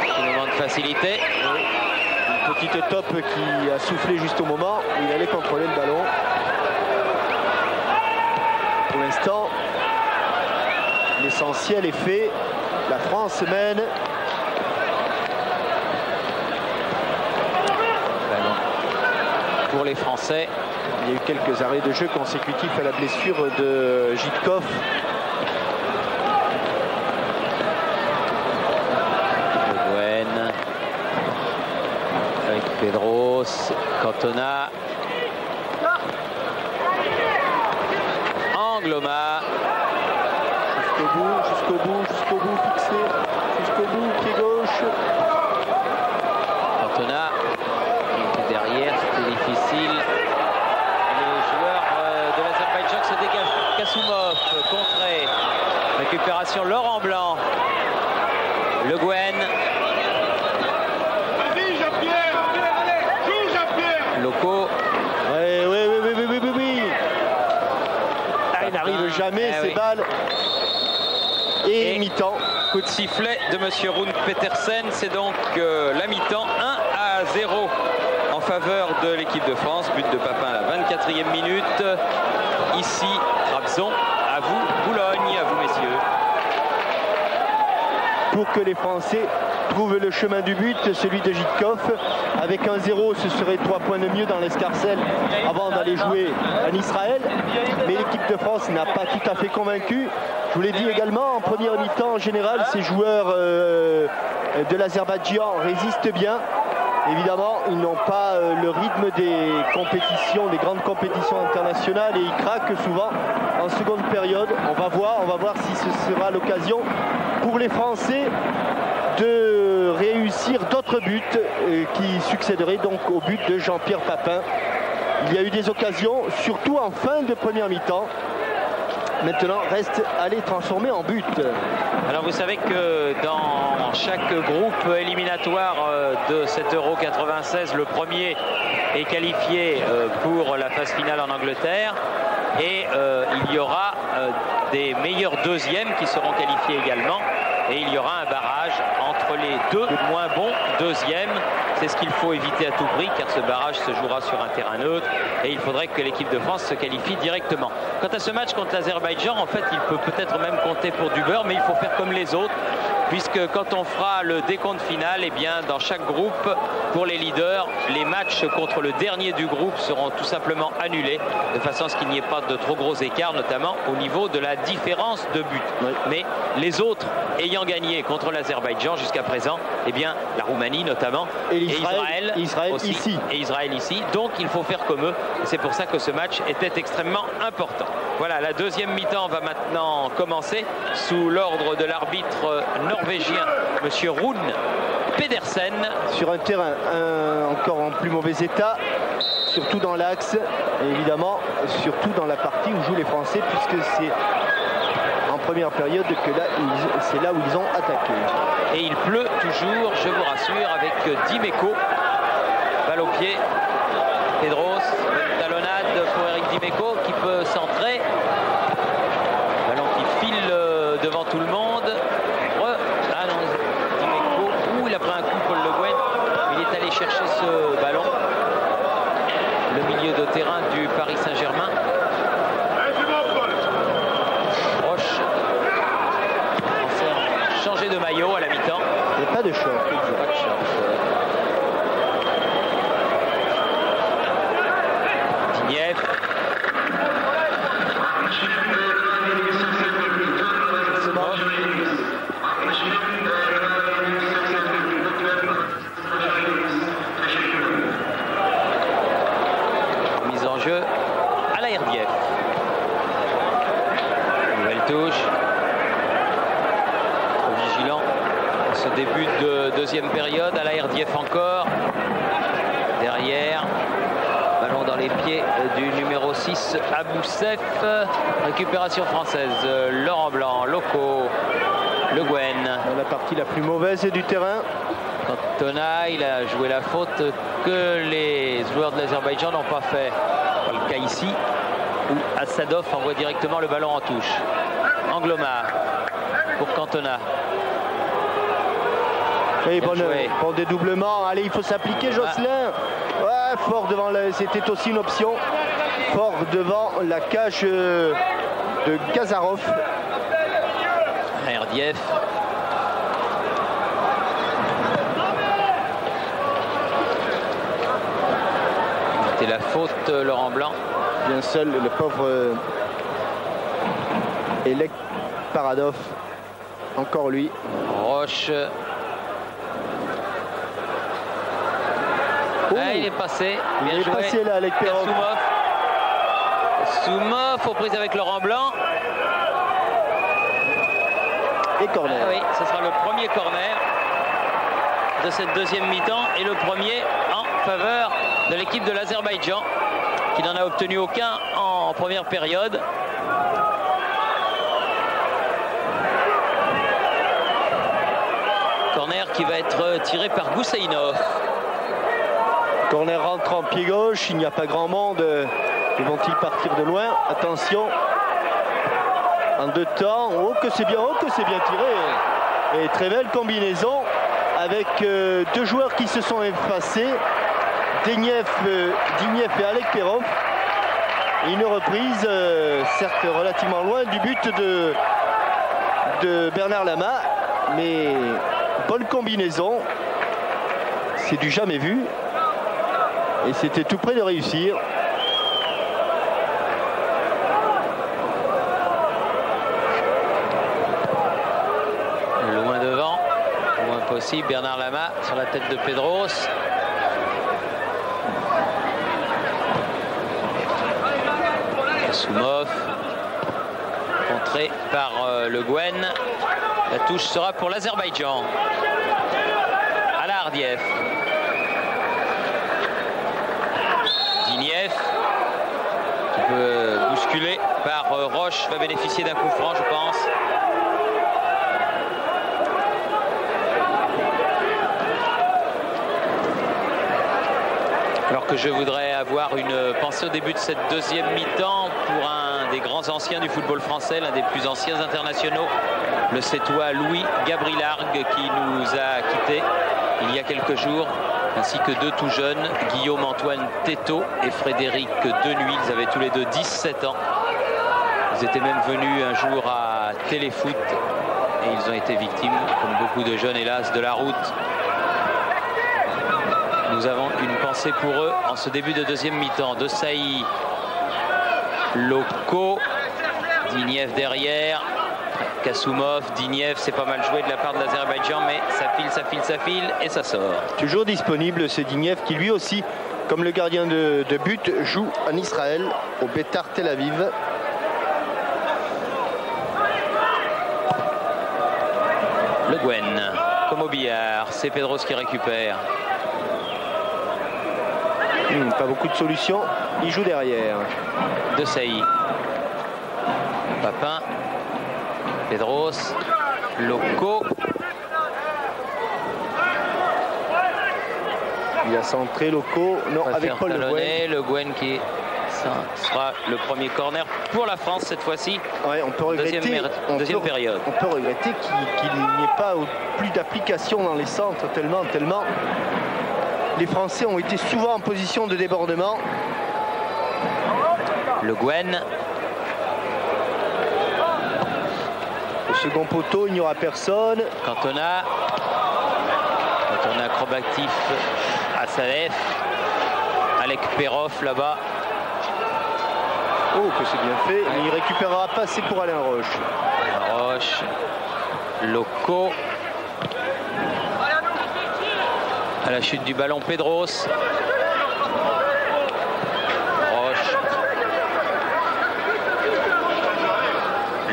S5: petit moment de facilité.
S4: Une petite top qui a soufflé juste au moment où il allait contrôler le ballon. Pour l'instant, l'essentiel est fait. La France mène.
S5: Pour les Français.
S4: Il y a eu quelques arrêts de jeu consécutifs à la blessure de Jitkov.
S5: Le Gwen. Avec Pedros. Cantona. Angloma.
S4: Jusqu'au bout, fixé. Jusqu'au bout, pied gauche.
S5: Cantona. Derrière, c'était difficile. Les joueurs de l'Azerbaïdjan se dégagent. Kassoumov, contré. Récupération Laurent Blanc. Le Gwen.
S6: Vas-y, Jean-Pierre. Joue, Jean-Pierre.
S5: Loco.
S4: Oui. Ah, il n'arrive jamais, ces balles. Et mi-temps.
S5: Coup de sifflet de monsieur Rune Petersen. C'est donc la mi-temps. 1-0 en faveur de l'équipe de France. But de Papin à la 24e minute. Ici, Trabzon. À vous, Boulogne. À vous, messieurs.
S4: Pour que les Français trouvent le chemin du but, celui de Jitkov. Avec un 0, ce serait 3 points de mieux dans l'escarcelle avant d'aller jouer en Israël. Mais l'équipe de France n'a pas tout à fait convaincu. Je vous l'ai dit également, en première mi-temps, en général, ces joueurs de l'Azerbaïdjan résistent bien. Évidemment, ils n'ont pas le rythme des compétitions, des grandes compétitions internationales, et ils craquent souvent en seconde période. On va voir si ce sera l'occasion pour les Français de réussir d'autres buts qui succéderaient donc au but de Jean-Pierre Papin. Il y a eu des occasions, surtout en fin de première mi-temps. Maintenant, reste à les transformer en but.
S5: Alors vous savez que dans chaque groupe éliminatoire de cet Euro 96, le premier est qualifié pour la phase finale en Angleterre. Et il y aura des meilleurs deuxièmes qui seront qualifiés également. Et il y aura un barrage entre les deux moins bons deuxièmes. C'est ce qu'il faut éviter à tout prix, car ce barrage se jouera sur un terrain neutre et il faudrait que l'équipe de France se qualifie directement. Quant à ce match contre l'Azerbaïdjan, en fait, il peut peut-être même compter pour du beurre, mais il faut faire comme les autres, puisque quand on fera le décompte final, eh bien, dans chaque groupe, pour les leaders, les matchs contre le dernier du groupe seront tout simplement annulés, de façon à ce qu'il n'y ait pas de trop gros écarts, notamment au niveau de la différence de but. Oui. Mais les autres ayant gagné contre l'Azerbaïdjan jusqu'à présent, eh bien, la Roumanie notamment,
S4: et Israël
S5: aussi,
S4: ici.
S5: Et Israël ici. Donc il faut faire comme eux. C'est pour ça que ce match était extrêmement important. Voilà, la deuxième mi-temps va maintenant commencer sous l'ordre de l'arbitre norvégien, monsieur Rune Pedersen.
S4: Sur un terrain encore en plus mauvais état. surtout dans l'axe, et évidemment, surtout dans la partie où jouent les Français, puisque c'est en première période que là, c'est là où ils ont attaqué.
S5: Et il pleut toujours, je vous rassure, avec Dimeco. Balle au pied. Pedros, talonnade pour Eric Dimeco qui peut centrer. Ballon qui file devant tout le monde. Ah non, Dimeco. Il a pris un coup, Paul Le Guen. Il est allé chercher ce ballon. Le milieu de terrain du Paris Saint-Germain. Roche. Changer de maillot à la mi-temps.
S4: Il n'y a pas de short.
S5: Pas de short. Dinieff. Mise en jeu à la RDF. Nouvelle touche. Trop vigilant. Ce début de deuxième période à la RDF encore. Derrière. Ballon dans les pieds du numéro 6, Aboussef. Récupération française. Laurent Blanc, Loco, Le Guen.
S4: Dans la partie la plus mauvaise du terrain.
S5: Cantona, il a joué la faute que les joueurs de l'Azerbaïdjan n'ont pas fait. Le cas ici, où Assadov envoie directement le ballon en touche. Angloma pour Cantona.
S4: Et bon dédoublement. Allez, il faut s'appliquer, Josselin. Ouais, fort devant c'était aussi une option. Fort devant la cage de Gazarov.
S5: RDF. C'était la faute, Laurent Blanc.
S4: Bien seul, le pauvre Elek Paradov. Encore lui.
S5: Roche. Ah, il est passé. Bien
S4: il est
S5: joué.
S4: passé là, Alec Perov.
S5: Soumov aux prises avec Laurent Blanc.
S4: Et corner.
S5: Ah oui, ce sera le premier corner de cette deuxième mi-temps et le premier en faveur de l'équipe de l'Azerbaïdjan qui n'en a obtenu aucun en première période. Corner qui va être tiré par Gousseinov.
S4: Corner rentrant pied gauche, il n'y a pas grand monde. Vont-ils partir de loin? Attention. En deux temps. Oh que c'est bien tiré. Et très belle combinaison avec deux joueurs qui se sont effacés. Dinieff et Alec Perov. Une reprise, certes relativement loin du but de Bernard Lama. Mais bonne combinaison. C'est du jamais vu. Et c'était tout près de réussir.
S5: Loin devant, loin possible. Bernard Lama sur la tête de Pedros. Soumov. Contré par Le Guen. La touche sera pour l'Azerbaïdjan. À la Ardiev. Dinieff, qui peut bousculer par Roche, va bénéficier d'un coup franc, je pense. Alors que je voudrais avoir une pensée au début de cette deuxième mi-temps pour un des grands anciens du football français, l'un des plus anciens internationaux, le Sétois Louis Gabrilargue, qui nous a quittés il y a quelques jours, ainsi que deux tout jeunes, Guillaume-Antoine Tétaux et Frédéric Denuy. Ils avaient tous les deux 17 ans. Ils étaient même venus un jour à Téléfoot et ils ont été victimes, comme beaucoup de jeunes hélas, de la route. Nous avons une pensée pour eux en ce début de deuxième mi-temps. De Saï, Loco, Dinieff derrière, Kassoumov, Dinieff, c'est pas mal joué de la part de l'Azerbaïdjan, mais ça file et ça sort.
S4: Toujours disponible ce Dinieff qui lui aussi, comme le gardien de but, joue en Israël au Beitar Tel Aviv.
S5: Le Guen, comme au billard, c'est Pedros qui récupère.
S4: Pas beaucoup de solutions. Il joue derrière.
S5: De Sailly. Papin. Pedros. Loco.
S4: Il a centré Loco. Non, avec Paul Le Guen.
S5: Le Guen qui sera le premier corner pour la France cette fois-ci.
S4: Ouais, on peut regretter,
S5: deuxième période.
S4: On peut regretter qu'il n'y ait pas plus d'application dans les centres, tellement les Français ont été souvent en position de débordement.
S5: Le Guen.
S4: Au second poteau, il n'y aura personne.
S5: Cantona acrobatif à Salef. Alec Perov là-bas.
S4: Oh, que c'est bien fait. Mais il récupérera pas assez pour Alain Roche.
S5: Roche. Loco. À la chute du ballon, Pedros. Roche.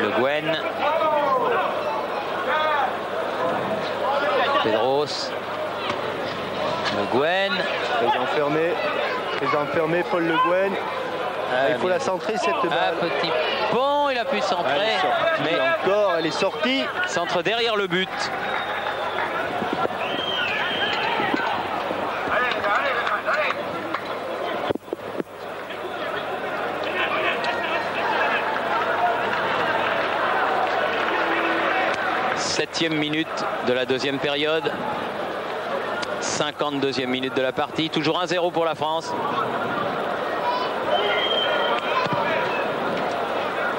S5: Le Guen. Pedros. Le Guen.
S4: Très enfermé, Paul Le Guen. Il faut la centrer cette balle.
S5: Petit pont, il a pu centrer. Mais
S4: encore, elle est sortie.
S5: Centre derrière le but. Septième minute de la deuxième période. 52e minute de la partie. Toujours 1-0 pour la France.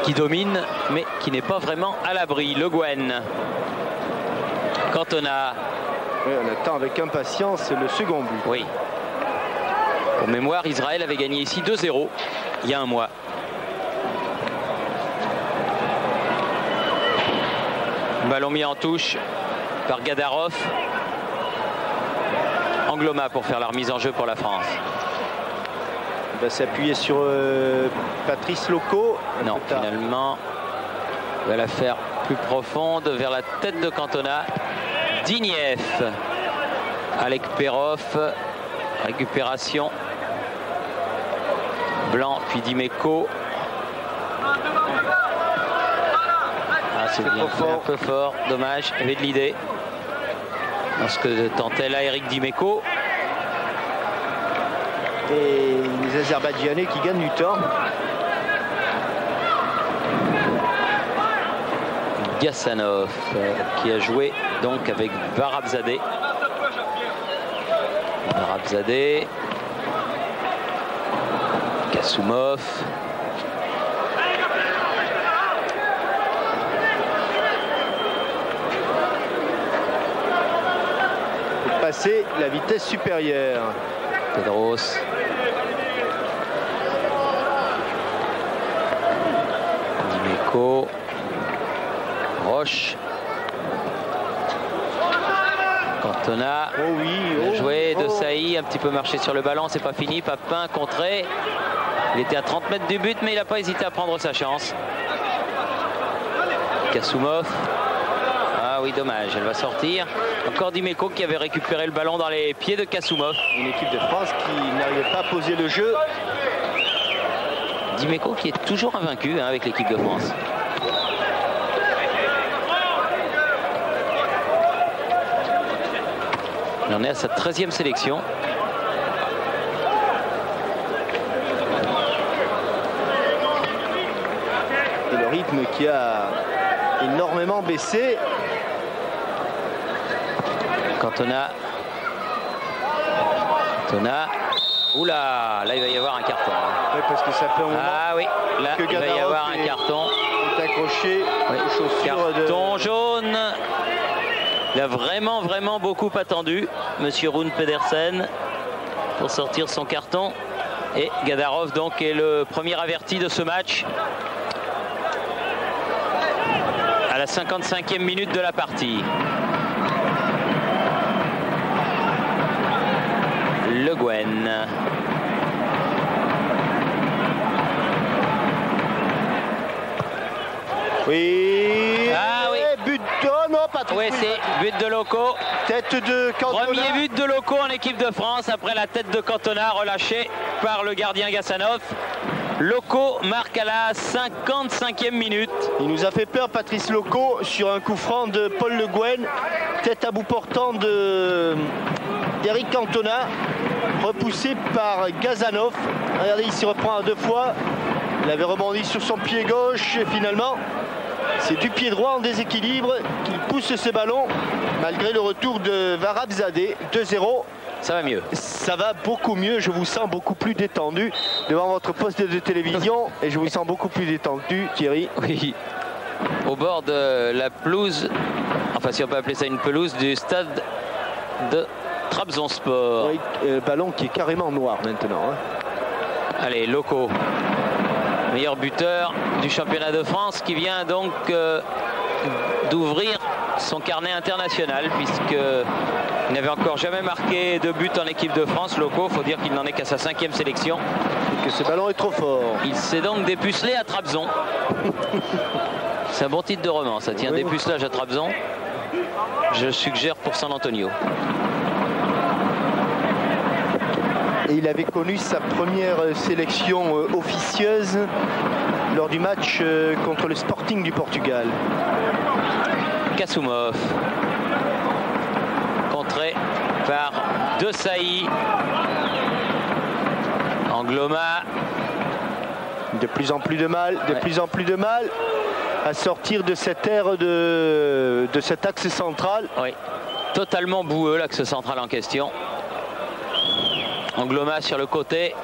S5: Qui domine, mais qui n'est pas vraiment à l'abri. Le Guen. Cantona.
S4: Oui, on attend avec impatience le second but.
S5: Oui. Pour mémoire, Israël avait gagné ici 2-0 il y a un mois. Ballon mis en touche par Gadarov. Angloma pour faire la remise en jeu pour la France.
S4: Il va s'appuyer sur Patrice Loco.
S5: Non, finalement, il va la faire plus profonde vers la tête de Cantona. Digneff. Alec Perov. Récupération. Blanc, puis Dimeco. C'est bien fait, un peu fort, dommage, il y avait de l'idée. Dans ce que tentait là Eric Dimeco.
S4: Et les Azerbaïdjanais qui gagnent du temps.
S5: Gassanov qui a joué donc avec Barabzadeh. Kassoumov.
S4: Passer la vitesse supérieure.
S5: Pedros. Dimeco. Roche. Cantona.
S4: Oh oui.
S5: Bien joué de Sailly, un petit peu marché sur le ballon, c'est pas fini. Papin contré. Il était à 30 mètres du but, mais il n'a pas hésité à prendre sa chance. Kassoumov. Ah oui, dommage, elle va sortir. Encore Dimeco qui avait récupéré le ballon dans les pieds de Kassoumov.
S4: Une équipe de France qui n'arrive pas à poser le jeu.
S5: Dimeco qui est toujours invaincu avec l'équipe de France. Il en est à sa 13e sélection.
S4: Et le rythme qui a énormément baissé.
S5: Cantona. Oula, là il va y avoir un carton.
S4: Oui, parce que ça fait un moment.
S5: Ah oui, là il va y avoir un carton.
S4: Il est accroché aux chaussures
S5: carton jaune. Il a vraiment beaucoup attendu, monsieur Rune Pedersen, pour sortir son carton. Et Gadarov donc est le premier averti de ce match. À la 55e minute de la partie. Le Guen.
S4: Oui.
S5: Ah oui.
S4: But. Oh non, Patrice.
S5: Oui, c'est but de Loco.
S4: Tête de Cantona.
S5: Premier but de Loco en équipe de France après la tête de Cantona relâchée par le gardien Gassanov. Loco marque à la 55e minute.
S4: Il nous a fait peur, Patrice Loco, sur un coup franc de Paul Le Guen. Tête à bout portant d'Eric Cantona, repoussé par Gazanov. Regardez, il s'y reprend à 2 fois. Il avait rebondi sur son pied gauche et finalement, c'est du pied droit en déséquilibre qu'il pousse ce ballon malgré le retour de Varabzadeh. 2-0.
S5: Ça va mieux.
S4: Ça va beaucoup mieux, je vous sens beaucoup plus détendu devant votre poste de télévision et je vous sens beaucoup plus détendu, Thierry.
S5: Oui, au bord de la pelouse, enfin si on peut appeler ça une pelouse, du stade de Trabzonspor.
S4: Oui, ballon qui est carrément noir maintenant. Hein.
S5: Allez, Loco, meilleur buteur du championnat de France, qui vient donc d'ouvrir son carnet international, puisqu'il n'avait encore jamais marqué de but en équipe de France. Loco, il faut dire qu'il n'en est qu'à sa 5e sélection.
S4: Et que ce ballon est trop fort.
S5: Il s'est donc dépucelé à Trabzon. C'est un bon titre de roman, ça tient, oui. Dépucelage à Trabzon. Je suggère pour San Antonio.
S4: Et il avait connu sa première sélection officieuse lors du match contre le Sporting du Portugal.
S5: Kassoumov, contré par De Sailly. Angloma.
S4: De plus en plus de mal, plus en plus de mal à sortir de cette ère de cet axe central.
S5: Oui, totalement boueux l'axe central en question. Angloma sur le côté.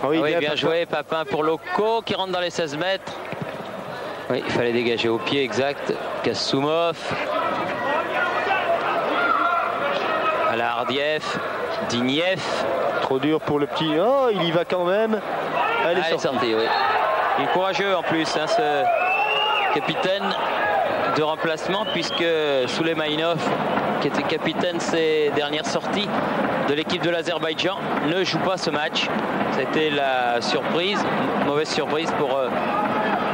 S4: Oui,
S5: bien joué, Papin pour Loco qui rentre dans les 16 mètres. Oui, il fallait dégager au pied, exact. Kassoumov. À la Ardiev. Digniev.
S4: Trop dur pour le petit. Oh, il y va quand même. Elle est
S5: sortie, oui. Il est courageux en plus, hein, ce capitaine de remplacement, puisque Souleimanov, qui était capitaine ces dernières sorties de l'équipe de l'Azerbaïdjan, ne joue pas ce match. C'était la surprise, mauvaise surprise pour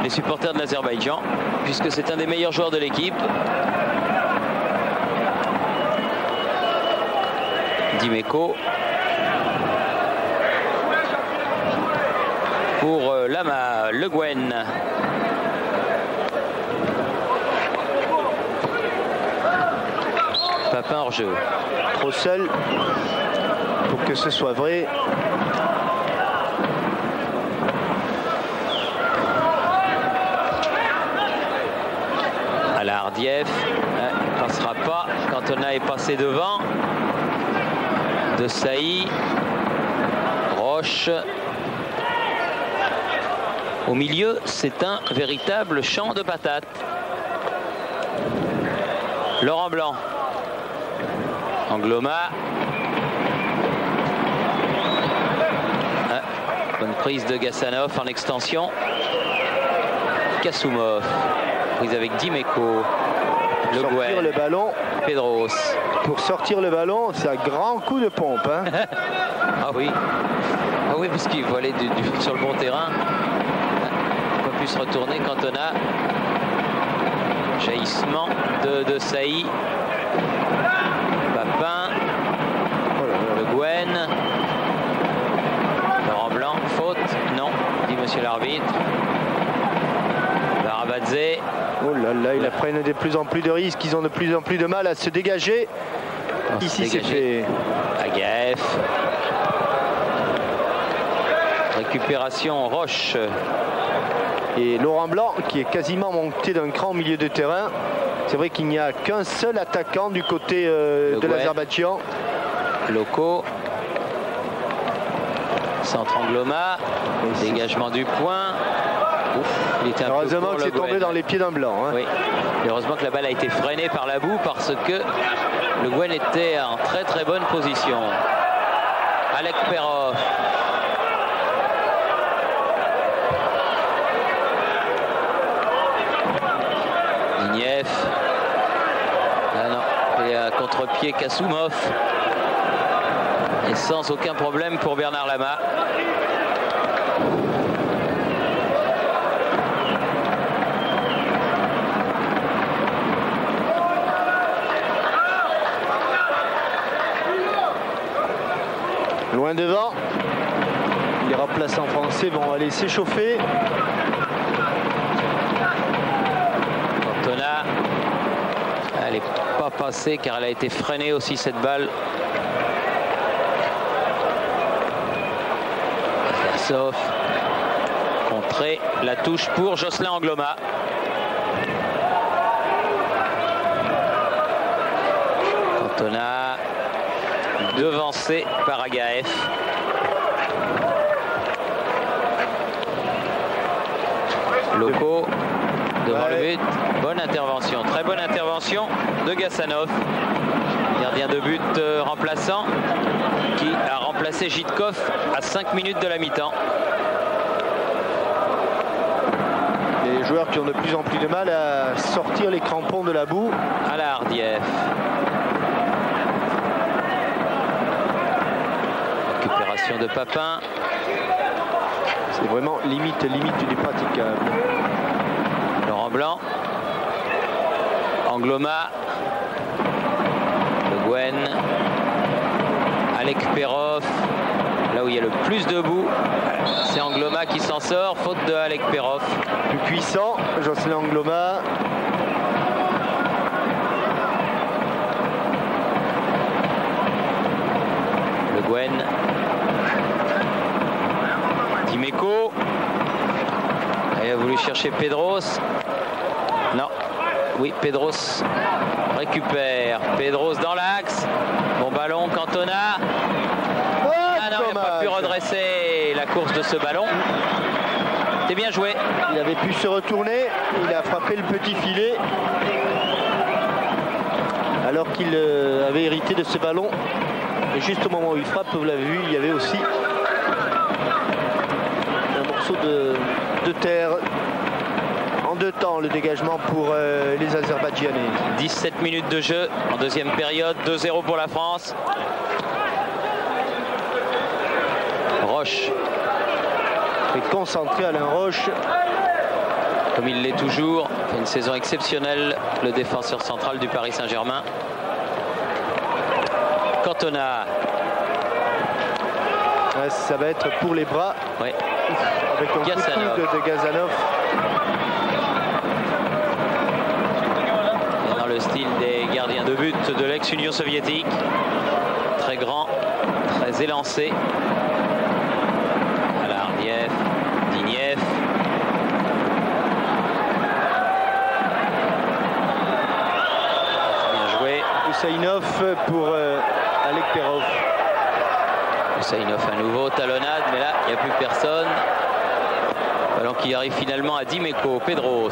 S5: les supporters de l'Azerbaïdjan, puisque c'est un des meilleurs joueurs de l'équipe. Dimeco pour Lama, Le Guen. Papin hors jeu.
S4: Trop seul pour que ce soit vrai.
S5: À la Ardiev, il ne passera pas. Cantona est passé devant. De Sailly. Roche. Au milieu, c'est un véritable champ de patates. Laurent Blanc. Angloma. Bonne prise de Gassanov en extension. Kassoumov. Prise avec Dimeco. Le Guen.
S4: Le ballon.
S5: Pedros.
S4: Pour sortir le ballon, c'est un grand coup de pompe. Hein.
S5: Ah oui. Ah oui, parce qu'il faut aller sur le bon terrain. On peut plus se retourner. Cantona. Jaillissement de Sailly. Papin. Le Guen. Laurent Blanc. Faute. Non, dit monsieur l'arbitre. Varabzadeh.
S4: Oh là là, ils prennent de plus en plus de risques. Ils ont de plus en plus de mal à se dégager. Ici, c'est fait.
S5: Agaev. Récupération Roche.
S4: Et Laurent Blanc qui est quasiment monté d'un cran au milieu de terrain. C'est vrai qu'il n'y a qu'un seul attaquant du côté de l'Azerbaïdjan.
S5: Loco. Centre Angloma. Dégagement du point. Il était
S4: heureusement que c'est tombé dans les pieds d'un Blanc. Hein.
S5: Oui. Et heureusement que la balle a été freinée par la boue parce que Le Guen était en très très bonne position. Alec Perov. Digniev. Ah non, et à contre-pied Kassoumov. Et sans aucun problème pour Bernard Lama.
S4: loin devant. Les remplaçants français vont aller s'échauffer.
S5: Cantona, elle n'est pas passée car elle a été freinée aussi cette balle. Sauf contré, la touche pour Jocelyn Angloma. Cantona devancé par Agaef. Loco devant le but. Bonne intervention, très bonne intervention de Gassanov. Gardien de but remplaçant qui a remplacé Jitkov à 5 minutes de la mi-temps.
S4: Les joueurs qui ont de plus en plus de mal à sortir les crampons de la boue.
S5: À la Hardieff. Récupération de Papin.
S4: C'est vraiment limite du praticable.
S5: Laurent Blanc. Angloma. Le Gwen. Alec Perov. Là où il y a le plus de boue, c'est Angloma qui s'en sort, faute de Alec Perov.
S4: Plus puissant, Jocelyn Angloma.
S5: Le Gwen. Dimeco. Il a voulu chercher Pedros. Non. Oui, Pedros récupère. Pedros dans l'axe. Bon ballon, Cantona. Ah non, il n'a pas pu redresser la course de ce ballon. C'est bien joué.
S4: Il avait pu se retourner. Il a frappé le petit filet. Alors qu'il avait hérité de ce ballon. Et juste au moment où il frappe, vous l'avez vu, il y avait aussi un morceau de terre. En 2 temps, le dégagement pour les Azerbaïdjanais.
S5: 17 minutes de jeu en deuxième période. 2-0 pour la France. Roche.
S4: Et concentré Alain Roche.
S5: Comme il l'est toujours. Fait une saison exceptionnelle, le défenseur central du Paris Saint-Germain. Cantona.
S4: Ouais, ça va être pour les bras.
S5: Ouais.
S4: Avec un
S5: Gassanov.
S4: coup de Gazanov.
S5: Et dans le style des gardiens de but de l'ex-Union soviétique. Très grand, très élancé. Dignev. Bien joué.
S4: Husainov pour Alec Perov.
S5: Husainov à nouveau, talonnade, mais là, il n'y a plus personne. Ballon qui arrive finalement à Dimeco, Pedros.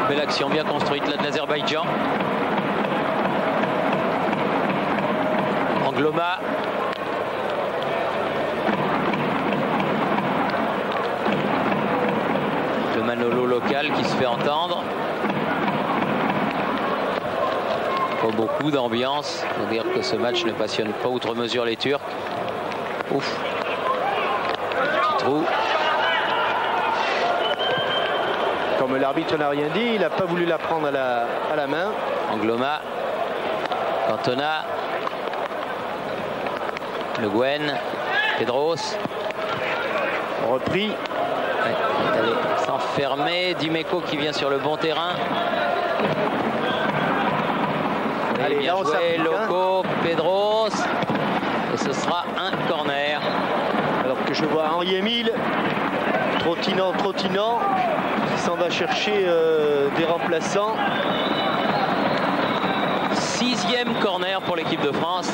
S5: Belle action bien construite là de l'Azerbaïdjan. Angloma. Le Manolo local qui se fait entendre. Pas beaucoup d'ambiance. Il faut dire que ce match ne passionne pas outre mesure les Turcs. Ouf. Petit trou.
S4: Comme l'arbitre n'a rien dit, il n'a pas voulu la prendre à la main.
S5: Angloma. Cantona. Le Gwen. Pedros.
S4: Repris.
S5: Ouais, il est allé s'enfermer. Dimeco qui vient sur le bon terrain.
S4: Allez,
S5: bien
S4: là, on
S5: joué,
S4: s'applique,
S5: Loco, Pedros. Et ce sera un corner.
S4: Alors que je vois Henri-Émile trottinant, qui s'en va chercher des remplaçants.
S5: 6e corner pour l'équipe de France.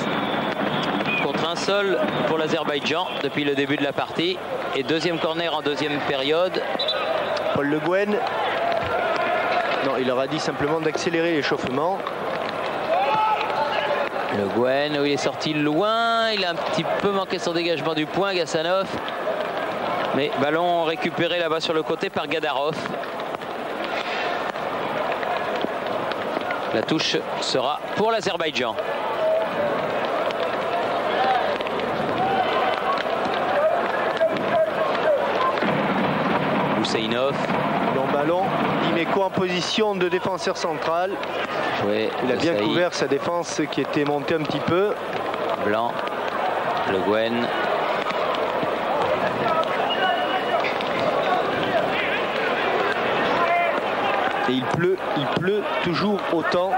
S5: Contre un seul pour l'Azerbaïdjan depuis le début de la partie. Et 2e corner en 2e période.
S4: Paul Le Guen. Non, il leur a dit simplement d'accélérer l'échauffement.
S5: Le Gwen, où il est sorti loin, il a un petit peu manqué son dégagement du point, Gassanov. Mais ballon récupéré là-bas sur le côté par Gadarov. La touche sera pour l'Azerbaïdjan. Husainov.
S4: Long ballon, Dimeco en position de défenseur central.
S5: Ouais,
S4: il a bien couvert sa défense qui était montée un petit peu.
S5: Blanc, Le Guen.
S4: Et il pleut toujours autant.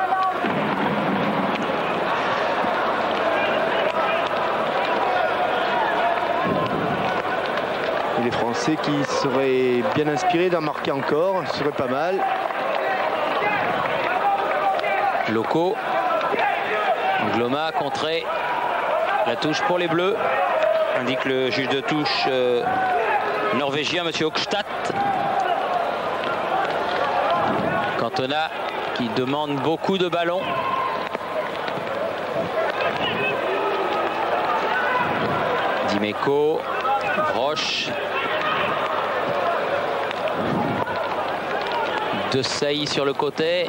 S4: Et les Français qui seraient bien inspirés d'en marquer encore, ce serait pas mal.
S5: Loco. Angloma contré. La touche pour les Bleus, indique le juge de touche norvégien, monsieur Hogstad. Cantona qui demande beaucoup de ballons. Dimeco, Roche. De Sailly sur le côté.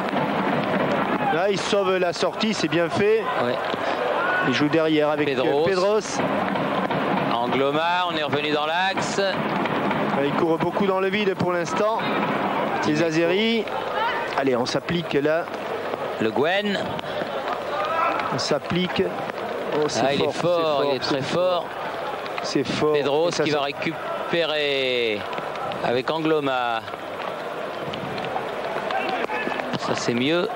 S4: Là, il sauve la sortie, c'est bien fait.
S5: Ouais.
S4: Il joue derrière avec Pedros.
S5: Angloma, on est revenu dans l'axe.
S4: Il court beaucoup dans le vide pour l'instant. Les Azeris. Allez, on s'applique là.
S5: Le Guen.
S4: On s'applique. Oh,
S5: il est fort, il est très fort.
S4: C'est fort.
S5: Pedros qui va récupérer avec Angloma. Ça c'est mieux,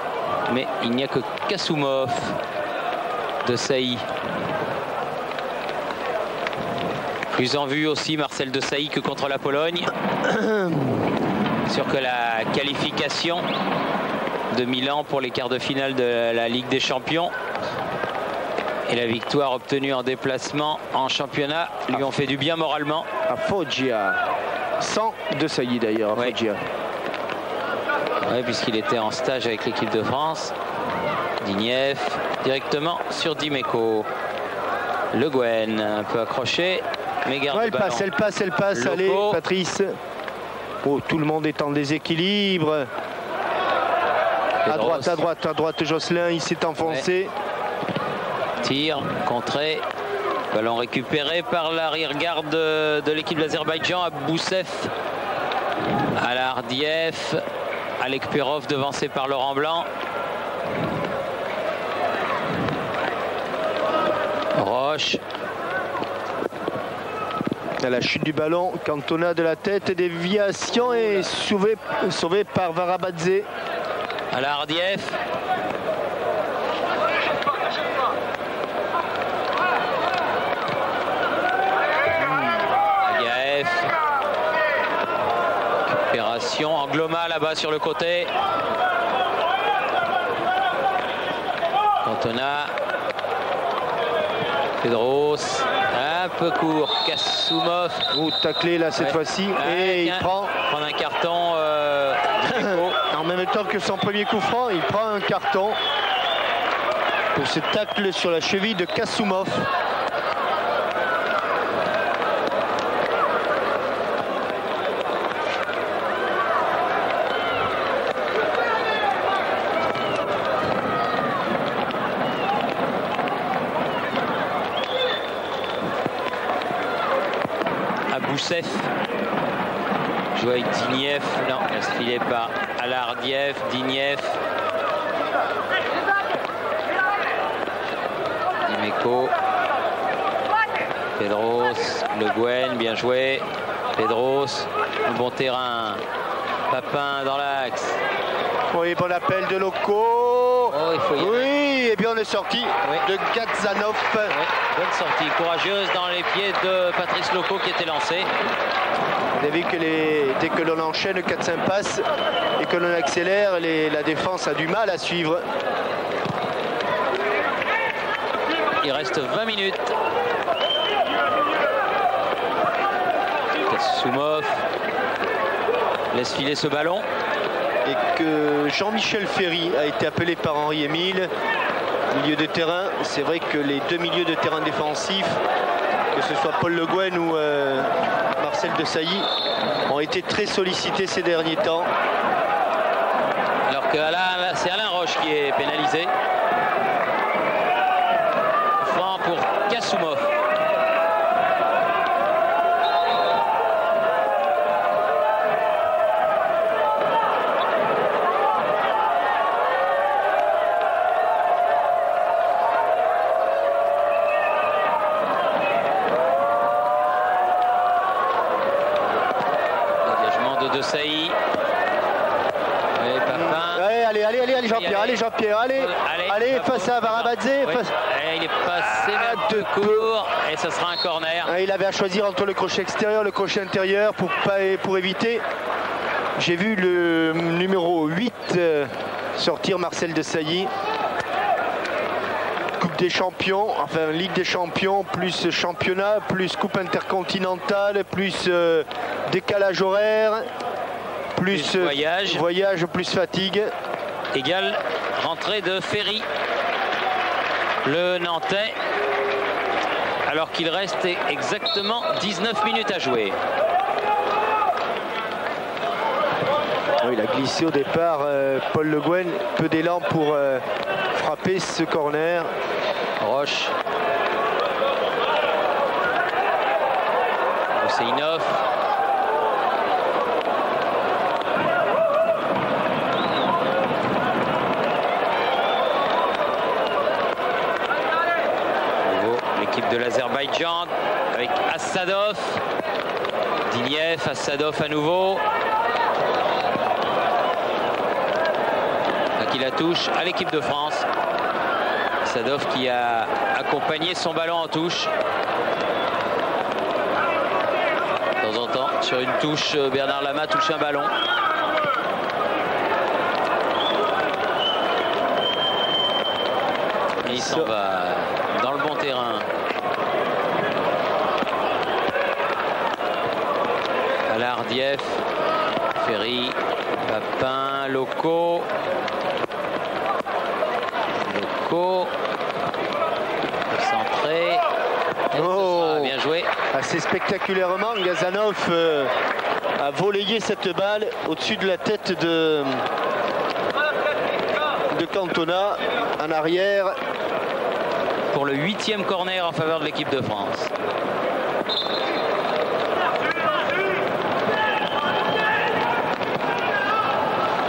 S5: mais il n'y a que Kassoumov de Sailly. Plus en vue aussi Marcel de Sailly que contre la Pologne. Sûr que la qualification de Milan pour les quarts de finale de la Ligue des Champions et la victoire obtenue en déplacement en championnat lui ont fait du bien moralement.
S4: À Foggia, sans de Sailly d'ailleurs, à Foggia.
S5: Oui, puisqu'il était en stage avec l'équipe de France. Dignev directement sur Dimeco. Le Guen un peu accroché, mais garde le ballon.
S4: Elle passe.
S5: Loco.
S4: Allez, Patrice. Oh, tout le monde est en déséquilibre.
S5: Pedros.
S4: À droite, Jocelyn, il s'est enfoncé.
S5: Ouais. Tir, contré. Ballon récupéré par l'arrière-garde de l'équipe d'Azerbaïdjan, à Boussef. Alardiev. Alek Perov devancé par Laurent Blanc. Roche.
S4: À la chute du ballon, Cantona de la tête, déviation et sauvé par Varabadze.
S5: Alardiev. Agaev. Récupération. Angloma là-bas sur le côté. Cantona. Pedros. Un peu court. Kassoumov.
S4: Taclé là cette fois-ci. Et il prend
S5: un carton.
S4: En même temps que son premier coup franc, il prend un carton pour ce tacle sur la cheville de Kassoumov.
S5: Boussef joue avec Dignev, non, il n'est pas. Alardiev, Dignev. Dimeco. Pedros, Le Guen, bien joué. Pedros, le bon terrain. Papin dans l'axe.
S4: Oui, bon appel de Loco.
S5: Oh, il faut y aller.
S4: Oui, et bien on est sorti de Gadzanov.
S5: Oui, bonne sortie, courageuse dans les pieds de Patrice Loco qui était lancé.
S4: Vous avez vu que dès que l'on enchaîne 4-5 passes et que l'on accélère, la défense a du mal à suivre.
S5: Il reste 20 minutes. Kassoumov laisse filer ce ballon.
S4: Et que Jean-Michel Ferry a été appelé par Henri-Émile, milieu de terrain. C'est vrai que les deux milieux de terrain défensifs, que ce soit Paul Le Guen ou Marcel de Sailly, ont été très sollicités ces derniers temps.
S5: Alors que c'est Alain Roche qui est pénalisé. Franc pour Kassoumov.
S4: Jean-Pierre, allez Jean-Pierre, allez, face à Varabadze.
S5: Oui. Il est passé même de court et ce sera un corner.
S4: Il avait à choisir entre le crochet extérieur et le crochet intérieur pour éviter. J'ai vu le numéro 8 sortir, Marcel Desailly. Coupe des champions, enfin Ligue des champions, plus championnat, plus coupe intercontinentale, plus décalage horaire, plus voyage, plus fatigue.
S5: Égale rentrée de Ferry, le Nantais, alors qu'il reste exactement 19 minutes à jouer.
S4: Il a glissé au départ, Paul Le Guen, peu d'élan pour frapper ce corner.
S5: Roche. Husseinoff. L'équipe de l'Azerbaïdjan avec Assadov. Diniev, Assadov à nouveau. Qui la touche à l'équipe de France. Assadov qui a accompagné son ballon en touche. De temps en temps, sur une touche, Bernard Lama touche un ballon. Et il s'en va dans le bon terrain. Alardiev, Ferry, Papin, Loco. Centré. Oh, bien joué.
S4: Assez spectaculairement, Gazanov a volleyé cette balle au-dessus de la tête de Cantona en arrière.
S5: Pour le 8e corner en faveur de l'équipe de France.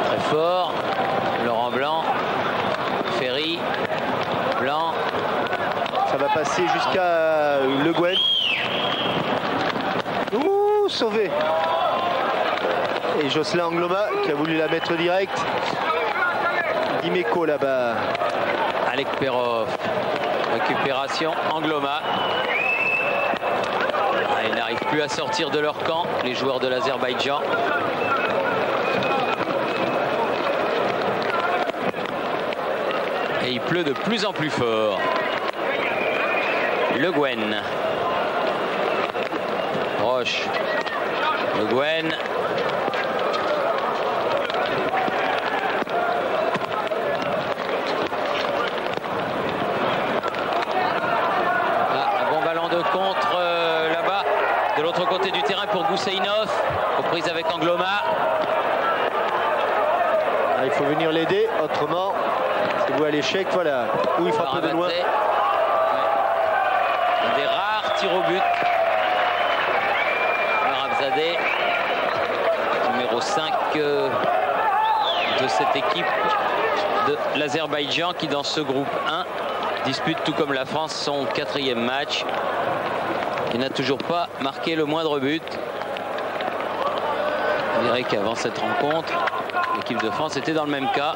S5: Très fort. Laurent Blanc. Ferry. Blanc.
S4: Ça va passer jusqu'à Le Guen. Ouh, sauvé. Et Jocelyn Angloma qui a voulu la mettre direct. Dimeco là-bas.
S5: Alec Perov. Récupération, Angloma. Ils n'arrivent plus à sortir de leur camp, les joueurs de l'Azerbaïdjan. Et il pleut de plus en plus fort. Le Guen. Roche. Le Guen. Un bon ballon de contre là-bas, de l'autre côté du terrain pour Husseinoff. Aux prises avec Angloma.
S4: Il faut venir l'aider, autrement, c'est vous à l'échec, voilà, où il frappe de loin.
S5: Un des rares tirs au but. Marabzadeh, numéro 5 de cette équipe de l'Azerbaïdjan qui dans ce groupe 1 dispute tout comme la France son 4e match. Il n'a toujours pas marqué le moindre but. On dirait qu'avant cette rencontre, l'équipe de France était dans le même cas.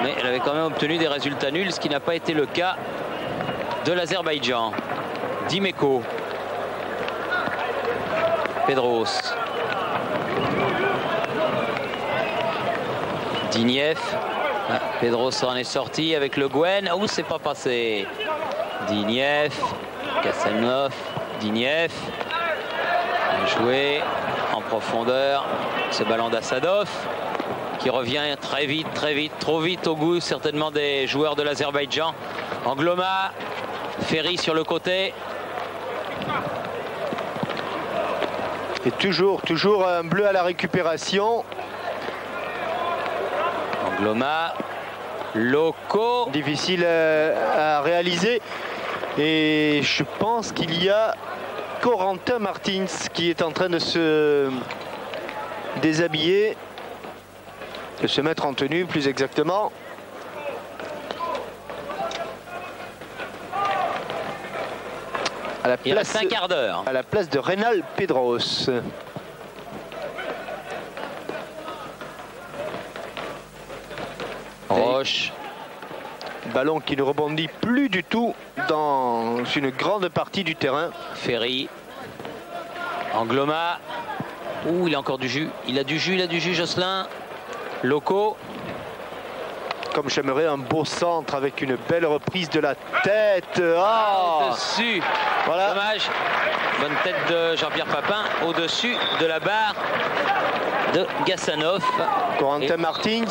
S5: Mais elle avait quand même obtenu des résultats nuls, ce qui n'a pas été le cas de l'Azerbaïdjan. Dimeco. Pedros. Diniev. Pedros en est sorti avec Le Guen. Oh, c'est pas passé. Diniev. Kassanov. Diniev. Bien joué. En profondeur. Ce ballon d'Assadov qui revient très vite, trop vite au goût certainement des joueurs de l'Azerbaïdjan. Angloma. Ferry sur le côté.
S4: Et toujours un bleu à la récupération.
S5: Angloma. Loco.
S4: Difficile à réaliser. Et je pense qu'il y a Corentin Martins qui est en train de se déshabiller, de se mettre en tenue plus exactement.
S5: Il reste un quart d'heure.
S4: À la place de Reynal Pedros.
S5: Roche.
S4: Ballon qui ne rebondit plus du tout dans une grande partie du terrain.
S5: Ferry. Angloma. Ouh, il a encore du jus. Il a du jus, Jocelyn. Loco.
S4: Comme j'aimerais un beau centre avec une belle reprise de la tête. Ah,
S5: Au-dessus.
S4: voilà.
S5: Dommage. Bonne tête de Jean-Pierre Papin. Au-dessus de la barre de Gassanov.
S4: Corentin Martins.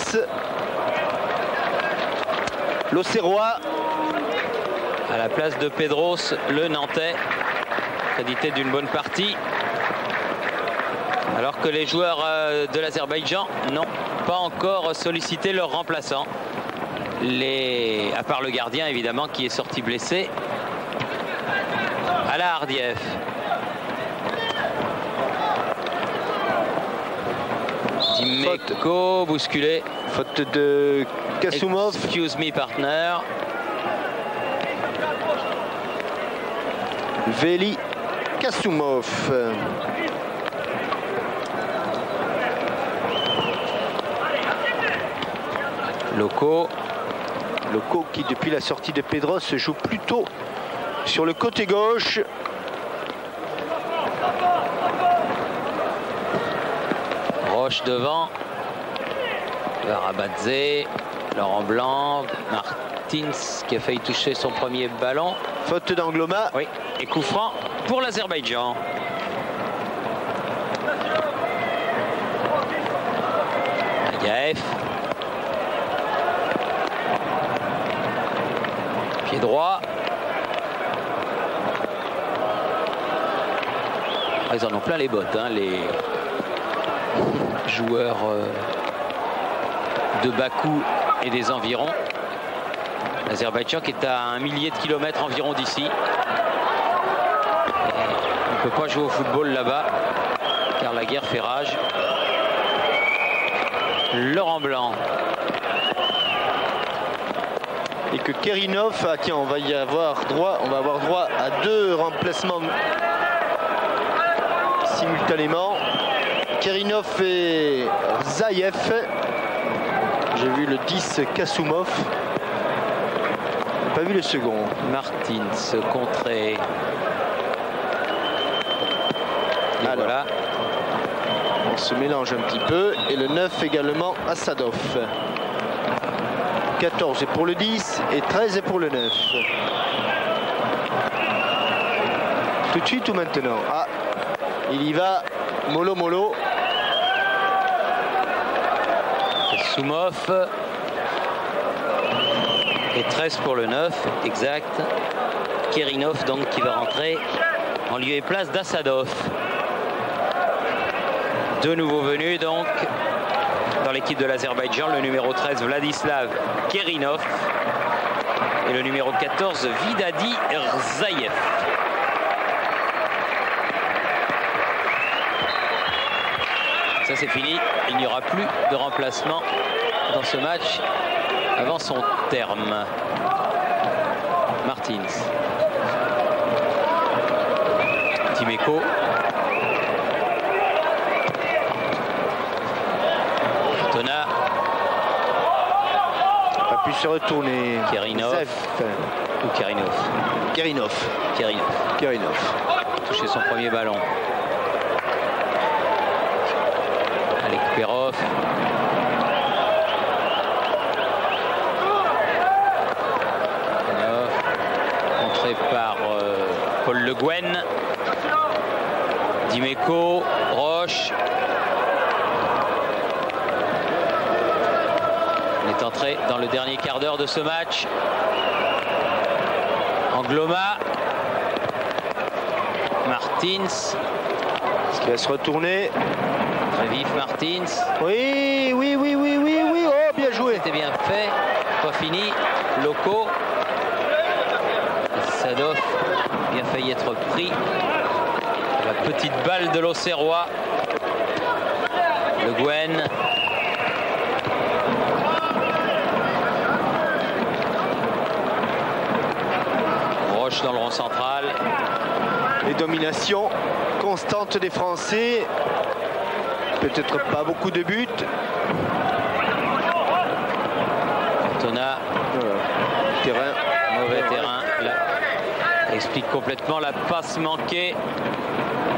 S4: L'Auxerrois.
S5: À la place de Pedros, le Nantais. Crédité d'une bonne partie. Alors que les joueurs de l'Azerbaïdjan n'ont pas encore sollicité leur remplaçant. À part le gardien évidemment qui est sorti blessé. Ala Ardiev. Dimeco bousculé.
S4: Faute de Kassoumov.
S5: Excuse me partner.
S4: Veli Kassoumov.
S5: Loco.
S4: Loco qui depuis la sortie de Pedros se joue plutôt sur le côté gauche.
S5: Roche devant. Varabadze. Laurent Blanc. Martins qui a failli toucher son premier ballon.
S4: Faute d'Angloma.
S5: Oui. Et coup franc pour l'Azerbaïdjan. Agaev. Pied droit. Ils en ont plein les bottes, hein, les joueurs de Bakou et des environs. L'Azerbaïdjan qui est à 1 millier de kilomètres environ d'ici. On ne peut pas jouer au football là-bas car la guerre fait rage. Laurent Blanc.
S4: Et que Kerinov, ah tiens, on va avoir droit à 2 remplacements simultanément. Kerinov et Zayev. J'ai vu le 10 Kassoumov. Pas vu le second.
S5: Martins contré. Et
S4: alors,
S5: voilà.
S4: On se mélange un petit peu. Et le 9 également Assadov. 14 pour le 10 et 13 pour le 9. Tout de suite ou maintenant? Ah, il y va. Mollo mollo.
S5: Soumov. Et 13 pour le 9, exact. Kerinov donc qui va rentrer en lieu et place d'Assadov. 2 nouveaux venus donc dans l'équipe de l'Azerbaïdjan, le numéro 13 Vladislav Kerinov et le numéro 14 Vidadi Rzayev. Ça c'est fini, il n'y aura plus de remplacement dans ce match avant son terme. Martins. Dimeco. Tona.
S4: Pas pu se retourner.
S5: Kerinov. Ou Kerinov.
S4: Kerinov.
S5: Kerinov.
S4: Kerinov.
S5: Touché son premier ballon. Alek Perov. Contré par Paul Le Guen. Dimeco. Roche. On est entré dans le dernier quart d'heure de ce match. Angloma. Martins.
S4: Est-ce qu'il va se retourner?
S5: Très vif Martins.
S4: Oui, oui, oui, oui, oui, oui. Oh, bien joué.
S5: C'était bien fait. Pas fini. Loco. Sadov. Bien failli être pris. La petite balle de l'Auxerrois. Le Guen. Roche dans le rond central.
S4: Les dominations constantes des Français. Peut-être pas beaucoup de buts.
S5: explique complètement la passe manquée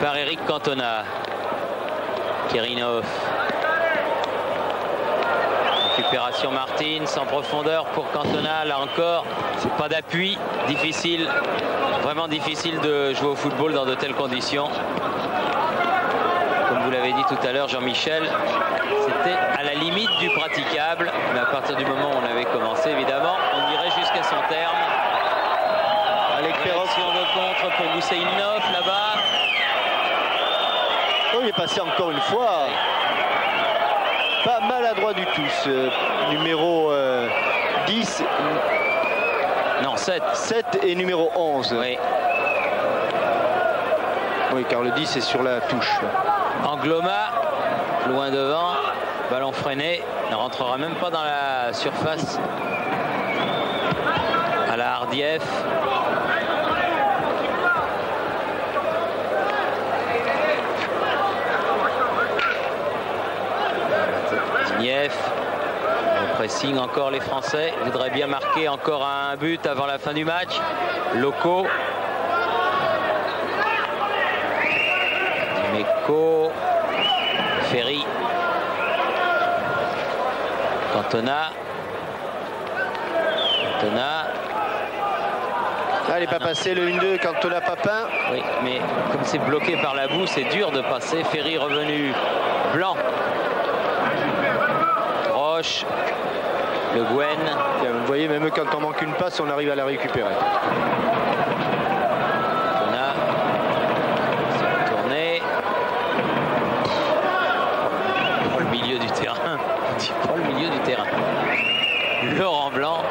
S5: par Eric Cantona. Kirinov. Récupération Martins en profondeur pour Cantona. Là encore, c'est pas d'appui. Difficile, vraiment difficile de jouer au football dans de telles conditions. Comme vous l'avez dit tout à l'heure, Jean-Michel, c'était à la limite du praticable. Mais à partir du moment où on avait commencé, évidemment, on irait jusqu'à son terme. Réaction de contre pour Gousseinov là-bas.
S4: Oh, il est passé encore une fois. Pas maladroit du tout, ce numéro 10.
S5: Non, 7.
S4: 7 et numéro 11.
S5: Oui.
S4: Oui, car le 10 est sur la touche.
S5: Angloma, loin devant. Ballon freiné. Ne rentrera même pas dans la surface. À la Hardieff. Le pressing encore les Français voudraient bien marquer encore un but avant la fin du match. Loco. Dimeco. Ferry. Cantona.
S4: Ah, il n'est pas passé le 1-2 Cantona Papin.
S5: Oui, mais comme c'est bloqué par la boue, c'est dur de passer. Ferry revenu. Blanc. Roche, Le Guen.
S4: Vous voyez, même quand on manque une passe, on arrive à la récupérer.
S5: On a tourné. Pour le milieu du terrain. Pour le milieu du terrain. Laurent Blanc.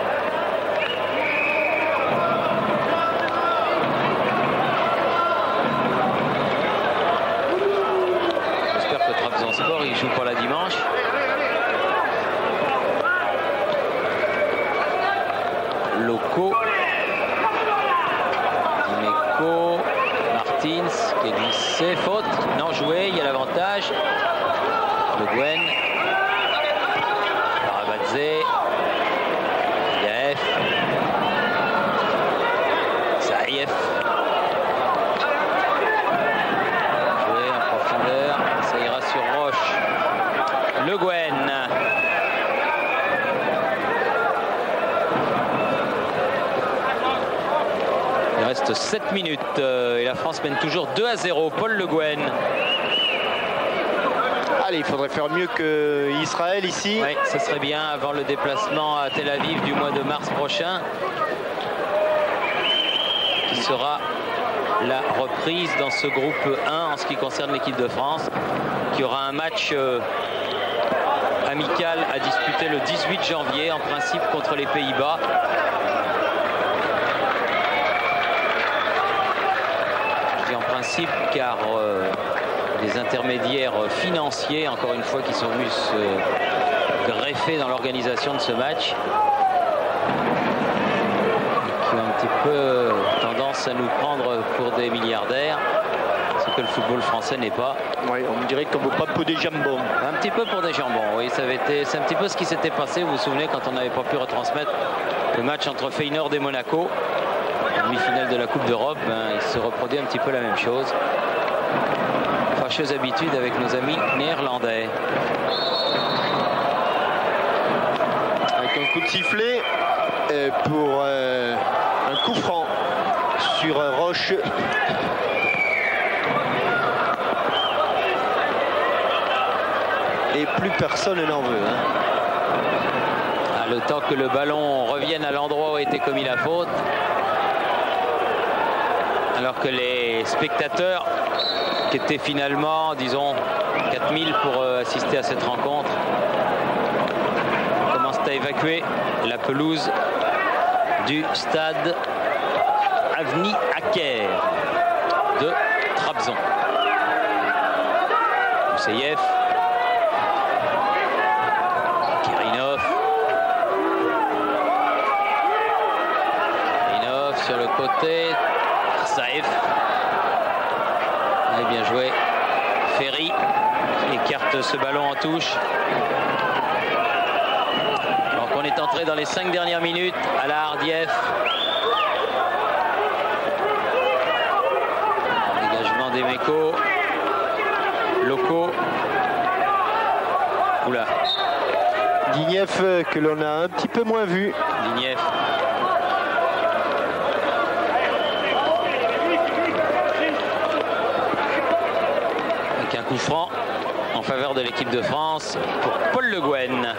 S5: J'espère que Trabzonspor, il joue pas la dimanche. Loco, Dimeco, Martins qui est glissé, faute, non joué, il y a l'avantage. Le Guen, Barabadze, Yaef, Saïef. Joué en profondeur, ça ira sur Roche. Le Guen. Il reste 7 minutes et la France mène toujours 2-0. Paul Le Guen.
S4: Allez, il faudrait faire mieux que Israël ici.
S5: Oui, ce serait bien avant le déplacement à Tel Aviv du mois de mars prochain, qui sera la reprise dans ce groupe 1 en ce qui concerne l'équipe de France, qui aura un match amical à disputer le 18 janvier en principe contre les Pays-Bas. Car des intermédiaires financiers, encore une fois, qui sont venus se greffer dans l'organisation de ce match, qui ont un petit peu tendance à nous prendre pour des milliardaires, ce que le football français n'est pas.
S4: Oui, on dirait qu'on ne veut pas pour des jambons.
S5: Un petit peu pour des jambons, oui. C'est un petit peu ce qui s'était passé, vous vous souvenez, quand on n'avait pas pu retransmettre le match entre Feyenoord et Monaco. Demi-finale de la Coupe d'Europe, il se reproduit un petit peu la même chose. Fâcheuse habitude avec nos amis néerlandais.
S4: Avec un coup de sifflet pour un coup franc sur Roche. Et plus personne n'en veut.
S5: Le temps que le ballon revienne à l'endroit où a été commis la faute. Alors que les spectateurs, qui étaient finalement, disons, 4000 pour assister à cette rencontre, commencent à évacuer la pelouse du stade Avni Aker de Trabzon. Mousseïef, Kirinov sur le côté. Saïf. Et bien joué. Ferry écarte ce ballon en touche. Donc on est entré dans les 5 dernières minutes à la Hardieff. Demeco. Loco. Oula.
S4: Digneff que l'on a un petit peu moins vu.
S5: Digneff. Avec un coup franc en faveur de l'équipe de France pour Paul Le Guen.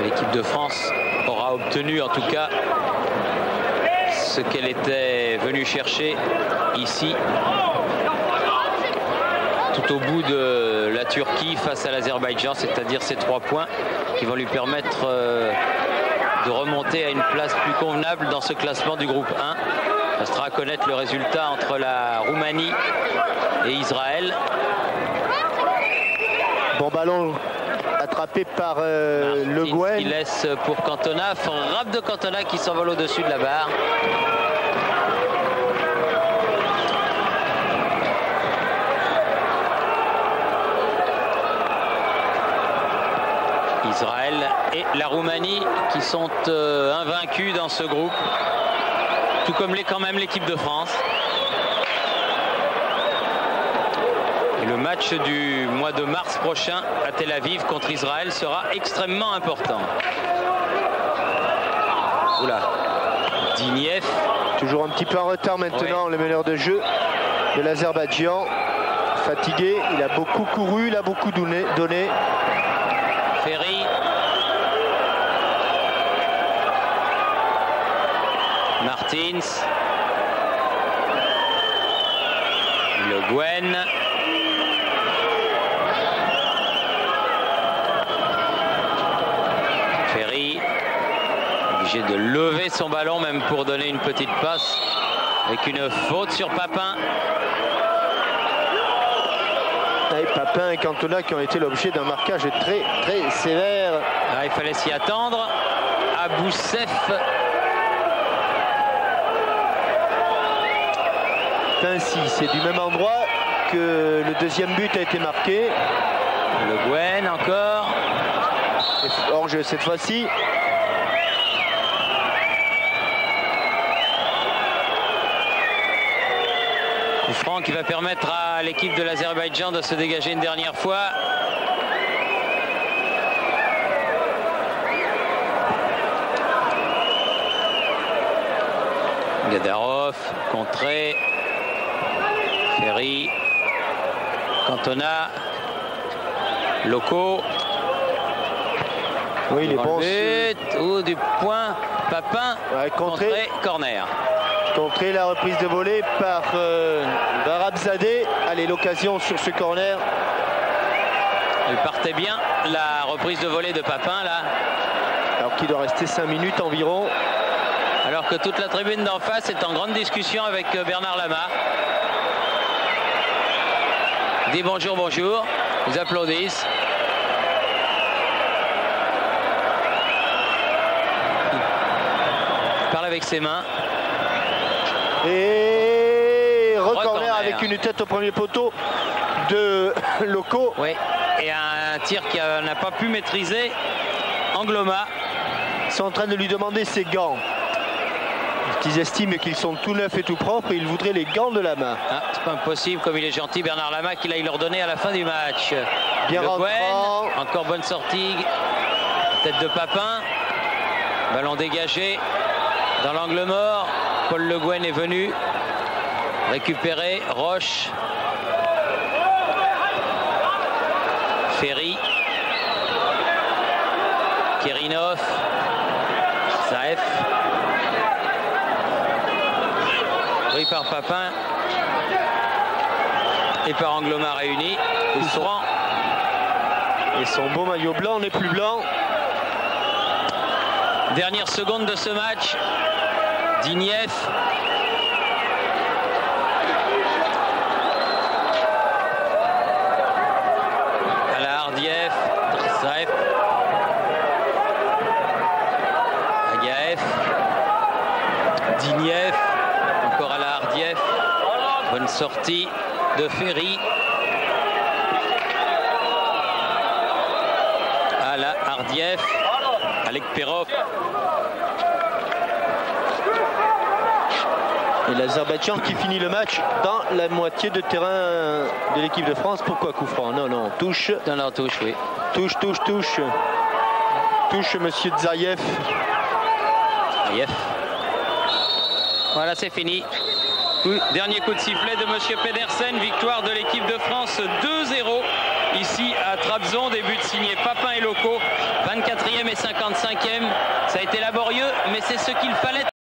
S5: L'équipe de France aura obtenu en tout cas ce qu'elle était venue chercher ici, tout au bout de la Turquie face à l'Azerbaïdjan, c'est-à-dire ces 3 points qui vont lui permettre de remonter à une place plus convenable dans ce classement du groupe 1. Restera à connaître le résultat entre la Roumanie et Israël.
S4: Bon ballon attrapé par Le Guen.
S5: Il laisse pour Cantona, frappe de Cantona qui s'envole au-dessus de la barre. Israël et la Roumanie qui sont invaincus dans ce groupe, tout comme quand même l'équipe de France. Et le match du mois de mars prochain à Tel Aviv contre Israël sera extrêmement important. Oula, Digneff.
S4: Toujours un petit peu en retard maintenant, le meneur de jeu de l'Azerbaïdjan. Fatigué, il a beaucoup couru, il a beaucoup donné.
S5: Ferry. Martins. Le Guen. Ferry. Obligé de lever son ballon même pour donner une petite passe. Avec une faute sur Papin.
S4: Papin et Cantona qui ont été l'objet d'un marquage très sévère.
S5: Ah, il fallait s'y attendre. Aboussef.
S4: Ainsi, c'est du même endroit que le deuxième but a été marqué.
S5: Le Guen encore.
S4: Hors-jeu cette fois-ci.
S5: Coup franc qui va permettre à l'équipe de l'Azerbaïdjan de se dégager une dernière fois. Gadarov, contré. Ferry. Cantona. Loco.
S4: Oui, il est bon.
S5: Ou du point. Papin.
S4: Ouais,
S5: contré. Corner.
S4: Contré, la reprise de volée par Barabzadeh. Allez, l'occasion sur ce corner.
S5: Elle partait bien, la reprise de volée de Papin là.
S4: Alors qu'il doit rester 5 minutes environ.
S5: Alors que toute la tribune d'en face est en grande discussion avec Bernard Lama. Il dit bonjour, bonjour. Ils applaudissent. Il parle avec ses mains.
S4: Et recorner avec une tête au premier poteau de Loco.
S5: Oui, et un tir qui n'a pas pu maîtriser Angloma.
S4: Ils sont en train de lui demander ses gants. Ils estiment qu'ils sont tout neufs et tout propres et ils voudraient les gants de la main.
S5: Ah, c'est pas impossible, comme il est gentil Bernard Lama qu'il aille leur donner à la fin du match.
S4: Bien
S5: Le
S4: rentrant.
S5: Guen, encore bonne sortie. Tête de Papin. Ballon dégagé dans l'angle mort. Paul Le Guen est venu récupérer. Roche. Ferry. Kerinov. Saef. Pris par Papin et par Angloma réunis.
S4: Et son beau maillot blanc n'est plus blanc.
S5: Dernière seconde de ce match. Digneff. Ala Ardiev. Saef. Agaev. Digneff. Encore à la Ardiev. Bonne sortie de Ferry. À la Ardiev. Alek Perov.
S4: Et l'Azerbaïdjan qui finit le match dans la moitié de terrain de l'équipe de France. Pourquoi coup franc? Non, non, touche.
S5: Non, non, touche, oui.
S4: Touche. Touche monsieur Dzaïev.
S5: Dzaïev. Voilà, c'est fini. Dernier coup de sifflet de monsieur Pedersen. Victoire de l'équipe de France 2-0. Ici à Trabzon, des buts signés Papin et Loco. 24e et 55e. Ça a été laborieux, mais c'est ce qu'il fallait.